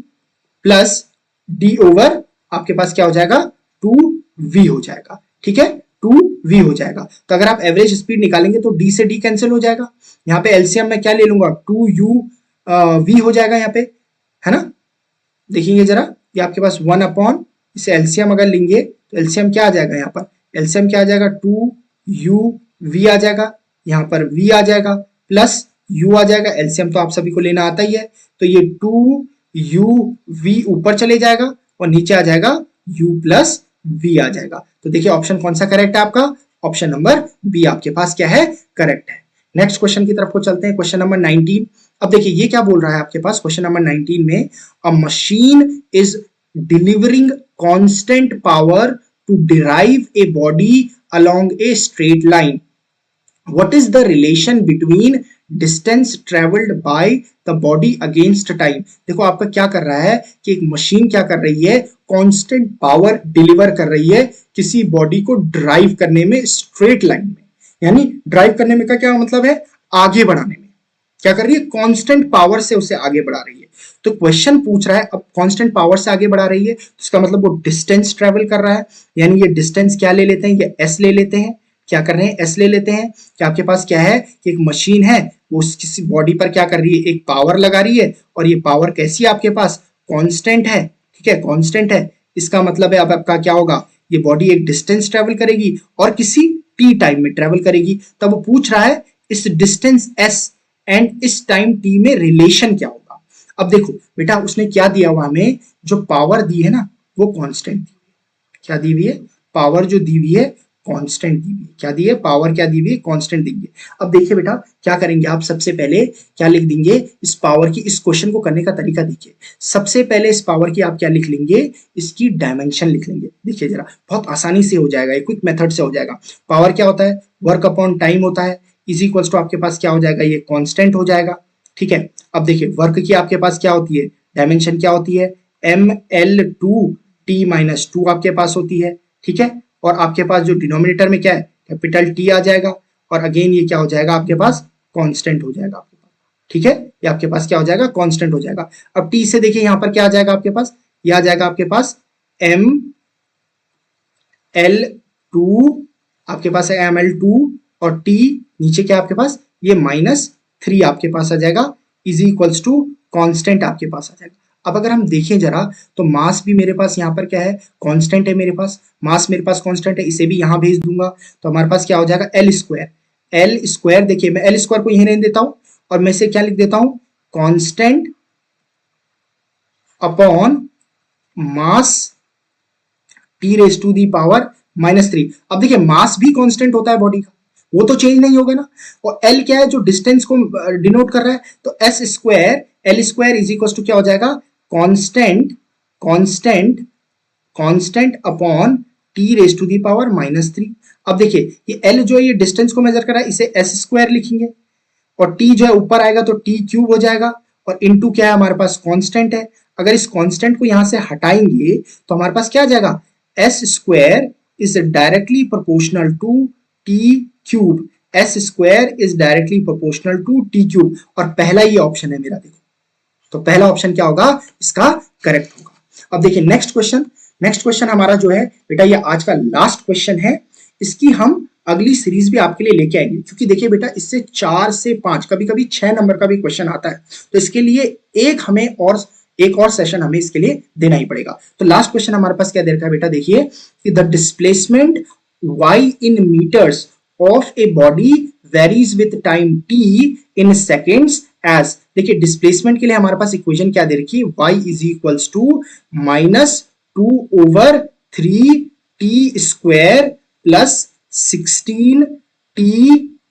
प्लस d ओवर आपके पास क्या हो जाएगा 2v हो जाएगा, ठीक है, 2v हो जाएगा। तो अगर आप एवरेज स्पीड निकालेंगे तो d से d कैंसिल हो जाएगा, यहाँ पे एलसीएम में क्या ले लूंगा 2u v हो जाएगा यहाँ पे, है ना। देखेंगे जरा, ये आपके पास 1 अपॉन, इसे एलसीएम अगर लेंगे तो एलसीएम क्या आ जाएगा, यहाँ पर एलसीएम क्या आ जाएगा 2u v आ जाएगा, यहाँ पर v आ जाएगा प्लस u आ जाएगा, एलसीएम तो आप सभी को लेना आता ही है, तो ये 2u v ऊपर चले जाएगा और नीचे आ जाएगा u प्लस v आ जाएगा। तो देखिए ऑप्शन कौन सा करेक्ट है आपका, ऑप्शन नंबर बी आपके पास क्या है, करेक्ट है। नेक्स्ट क्वेश्चन की तरफ को चलते हैं, क्वेश्चन नंबर 19। अब देखिए ये क्या बोल रहा है आपके पास क्वेश्चन नंबर 19 में, a machine is delivering constant power to derive a body along a straight line, what is the relation between distance traveled by the body against time। देखो आपका क्या कर रहा है कि एक मशीन क्या कर रही है, कांस्टेंट पावर डिलीवर कर रही है किसी बॉडी को ड्राइव करने में स्ट्रेट लाइन में, यानी ड्राइव करने में का क्या मतलब है, आगे बढ़ाने में क्या कर रही है, कांस्टेंट पावर से उसे आगे बढ़ा रही है। तो क्वेश्चन पूछ रहा है अब कांस्टेंट पावर से आगे बढ़ा रही है तो इसका मतलब वो डिस्टेंस ट्रेवल कर रहा है, यानी ये डिस्टेंस क्या ले लेते हैं, ये s ले लेते हैं, क्या कर रहे हैं एस ले लेते हैं कि आपके पास क्या है कि एक मशीन है वो किसी बॉडी पर क्या कर रही है, एक पावर लगा रही है, और ये पावर कैसी है आपके पास, कांस्टेंट है, ठीक है, कांस्टेंट है। इसका मतलब है अब आपका क्या होगा, ये बॉडी एक डिस्टेंस ट्रेवल करेगी और किसी टी टाइम में ट्रेवल करेगी। तब वो पूछ रहा है इस डिस्टेंस एस एंड इस टाइम टी में रिलेशन क्या होगा। अब देखो बेटा उसने क्या दिया हुआ हमें, जो पावर दी है ना वो कांस्टेंट दी हुई है, क्या दी हुई है, पावर जो दी हुई है कांस्टेंट दी हुई है, क्या दी है, पावर क्या दी हुई है, कांस्टेंट दी हुई है। अब देखिए बेटा क्या करेंगे आप, सबसे पहले क्या लिख देंगे इस पावर की, इस क्वेश्चन को करने का तरीका देखिए, सबसे पहले इस पावर की आप क्या लिख लेंगे, इसकी डायमेंशन लिख लेंगे। देखिए जरा बहुत आसानी से हो जाएगा, एक क्विक मेथड से हो जाएगा। पावर क्या होता है, वर्क अपॉन टाइम होता है, इज इक्वल्स टू आपके पास क्या हो जाएगा, ये कांस्टेंट हो जाएगा, ठीक है। अब देखिए वर्क की आपके पास क्या होती है, डायमेंशन क्या होती है, ml2t-2 आपके पास होती है, ठीक है। और आपके पास जो डिनोमिनेटर में क्या है, कैपिटल टी आ जाएगा, और अगेन ये क्या हो जाएगा आपके पास कांस्टेंट हो जाएगा आपके पास, ठीक है, ये आपके पास क्या हो जाएगा, कांस्टेंट हो जाएगा। अब टी से देखिए यहाँ पर क्या आ जाएगा आपके पास, ये आ जाएगा आपके पास ml2 आपके पास है ml2, और टी नीचे क्या आपके पास, ये -3 आपके पास आ जाएगा, इज इक्वल्स टू कांस्टेंट आपके पास आ जाएगा। अब अगर हम देखें जरा तो मास भी मेरे पास यहाँ पर क्या है, कांस्टेंट है मेरे पास, मास मेरे पास कांस्टेंट है, इसे भी यहाँ भेज दूंगा तो हमारे पास क्या हो जाएगा एल स्क्वायर। देखिए मैं एल स्क्वायर को यहीं रहने देता हूं और मैं इसे क्या लिख देता हूं, कांस्टेंट अपॉन मास t⁻³ -3। अब देखिए मास भी कांस्टेंट होता है बॉडी का, वो तो चेंज नहीं होगा ना, और एल क्या है जो डिस्टेंस को डिनोट कर रहा है, तो s square l square is equal to क्या हो जाएगा, कांस्टेंट अपॉन t⁻³ -3। अब देखिए ये एल जो है ये डिस्टेंस को मेजर कर रहा है, इसे एस स्क्वायर लिखेंगे, और टी जो है ऊपर आएगा तो t³ हो जाएगा, और इनटू क्या है हमारे पास कांस्टेंट है। अगर इस कांस्टेंट को यहां से हटाएंगे तो हमारे पास क्या आ जाएगा, s square is directly proportional to t³, s square is directly proportional to t³, और पहला ही ऑप्शन है मेरा, देखो तो पहला ऑप्शन क्या होगा, इसका करेक्ट होगा। अब देखिए नेक्स्ट क्वेश्चन हमारा जो है बेटा ये आज का लास्ट क्वेश्चन है, इसकी हम अगली सीरीज भी आपके लिए लेके आएंगे, क्योंकि देखिए बेटा इससे 4 से 5 कभी कभी 6 नंबर का भी क्वेश्चन आता है, तो इसके लिए एक और सेशन हमें इसके लिए देना ही पड़ेगा। तो लास्ट क्वेश्चन हमारे पास क्या दे रखा है बेटा, देखिए कि the displacement y in meters of a body varies with time t in seconds as, देखिए डिस्प्लेसमेंट के लिए हमारे पास इक्वेशन क्या दे रखी है, y is equals to -2/3t² plus 16t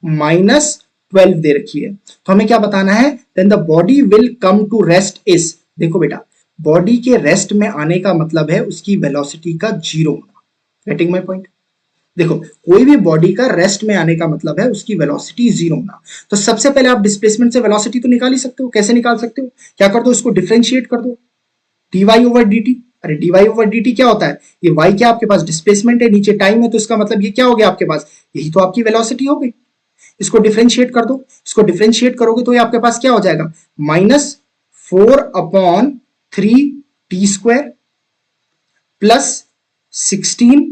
-12 दे रखी है, तो हमें क्या बताना है, then the body will come to rest is, देखो बेटा बॉडी के रेस्ट में आने का मतलब है उसकी वेलोसिटी का जीरो होना, गेटिंग माय पॉइंट। देखो कोई भी बॉडी का रेस्ट में आने का मतलब है उसकी वेलोसिटी जीरो होना। तो सबसे पहले आप डिस्प्लेसमेंट से वेलोसिटी तो निकाल ही सकते हो, कैसे निकाल सकते हो, क्या कर दो, इसको डिफरेंशिएट कर दो, dy ओवर dt। अरे dy ओवर dt क्या होता है, ये y क्या आपके पास डिस्प्लेसमेंट है, नीचे टाइम है, तो इसका मतलब ये क्या हो गया आपके पास, यही तो आपकी वेलोसिटी हो गई। इसको डिफरेंशिएट कर दो, इसको डिफरेंशिएट करोगे तो ये आपके पास क्या हो जाएगा, -4/3t² प्लस 16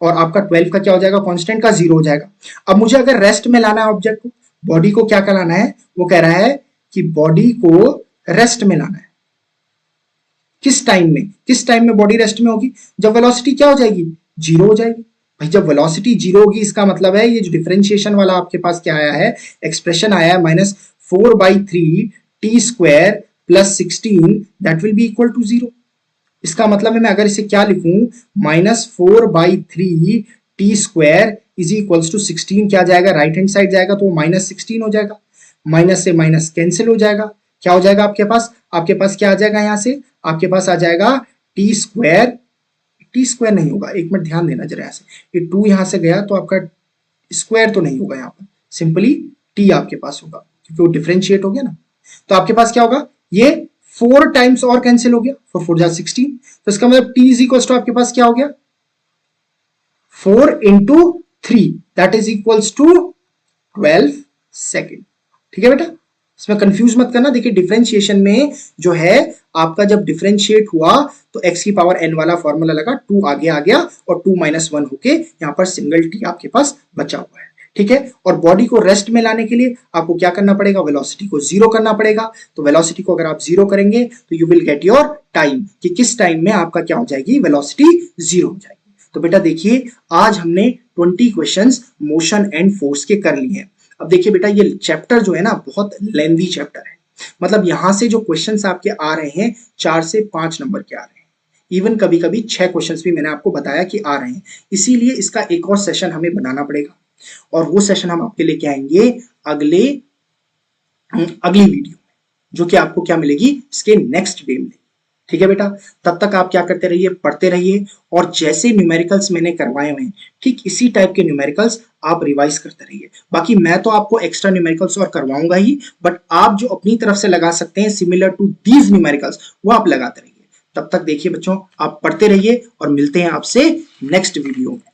और आपका 12 का क्या हो जाएगा, कांस्टेंट का 0 हो जाएगा। अब मुझे अगर रेस्ट में लाना है ऑब्जेक्ट को, बॉडी को क्या कराना है, वो कह रहा है कि बॉडी को रेस्ट में लाना है। किस टाइम में, किस टाइम में बॉडी रेस्ट में होगी, जब वेलोसिटी क्या हो जाएगी, जीरो हो जाएगी। भाई जब वेलोसिटी जीरो होगी इसका मतलब है ये जो डिफरेंशिएशन वाला आपके पास क्या आया है, एक्सप्रेशन आया है -4/3t² plus 16 that will be equal to 0। इसका मतलब है मैं अगर इसे क्या लिखूं, -4/3t² इज इक्वल्स टू 16, क्या जाएगा, राइट हैंड साइड जाएगा तो -16 हो जाएगा, माइनस से माइनस कैंसिल हो जाएगा, क्या हो जाएगा आपके पास, आपके पास क्या आ जाएगा, यहां से आपके पास आ जाएगा t², t² नहीं होगा, एक मिनट ध्यान देना जरा, यहां से ये 2 यहां से गया तो आपका स्क्वायर तो नहीं होगा, यहाँ पर सिंपली t आपके पास होगा क्योंकि वो डिफरेंशिएट हो गया ना। तो आपके पास क्या होगा, ये 4 टाइम्स और कैंसिल हो गया, 4 4 जा 16, तो इसका मतलब t इज इक्वल्स टू आपके पास क्या हो गया, 4 × 3 that is equals to 12 second. ठीक है बेटा, इसमें कंफ्यूज मत करना। देखिए डिफरेंशिएशन में जो है आपका जब डिफरेंशिएट हुआ तो x की पावर n वाला फॉर्मूला लगा, 2 आगे आ गया और 2 - 1 होके यहाँ पर सिंगल t आपके पास बचा हुआ है। ठीक है, और बॉडी को रेस्ट में लाने के लिए आपको क्या करना पड़ेगा, वेलोसिटी को जीरो करना पड़ेगा। तो वेलोसिटी को अगर आप जीरो करेंगे तो you will get your time, कि किस टाइम में आपका क्या हो जाएगी, वेलोसिटी जीरो हो जाएगी। तो बेटा देखिए आज हमने 20 क्वेश्चंस मोशन एंड फोर्स के कर लिए हैं। अब देखिए बेटा ये चैप्टर जो है ना बहुत लेंथी चैप्टर है, मतलब यहां से जो क्वेश्चंस आपके आ रहे हैं 4 से 5 नंबर के आ रहे हैं, इवन कभी कभी 6 क्वेश्चंस भी मैंने आपको बताया कि आ रहे हैं। इसीलिए इसका एक और सेशन हमें बनाना पड़ेगा और वो सेशन हम आपके लेके आएंगे अगली वीडियो में, जो कि आपको क्या मिलेगी, इसके नेक्स्ट डे में। ठीक है बेटा, तब तक आप क्या करते रहिए, पढ़ते रहिए, और जैसे न्यूमेरिकल्स मैंने करवाए हुए हैं ठीक इसी टाइप के न्यूमेरिकल्स आप रिवाइज करते रहिए। बाकी मैं तो आपको एक्स्ट्रा न्यूमेरिकल्स और करवाऊंगा ही, बट आप जो अपनी तरफ से लगा सकते हैं सिमिलर टू दीज न्यूमेरिकल्स वो आप लगाते रहिए। तब तक देखिए बच्चों आप पढ़ते रहिए और मिलते हैं आपसे नेक्स्ट वीडियो में।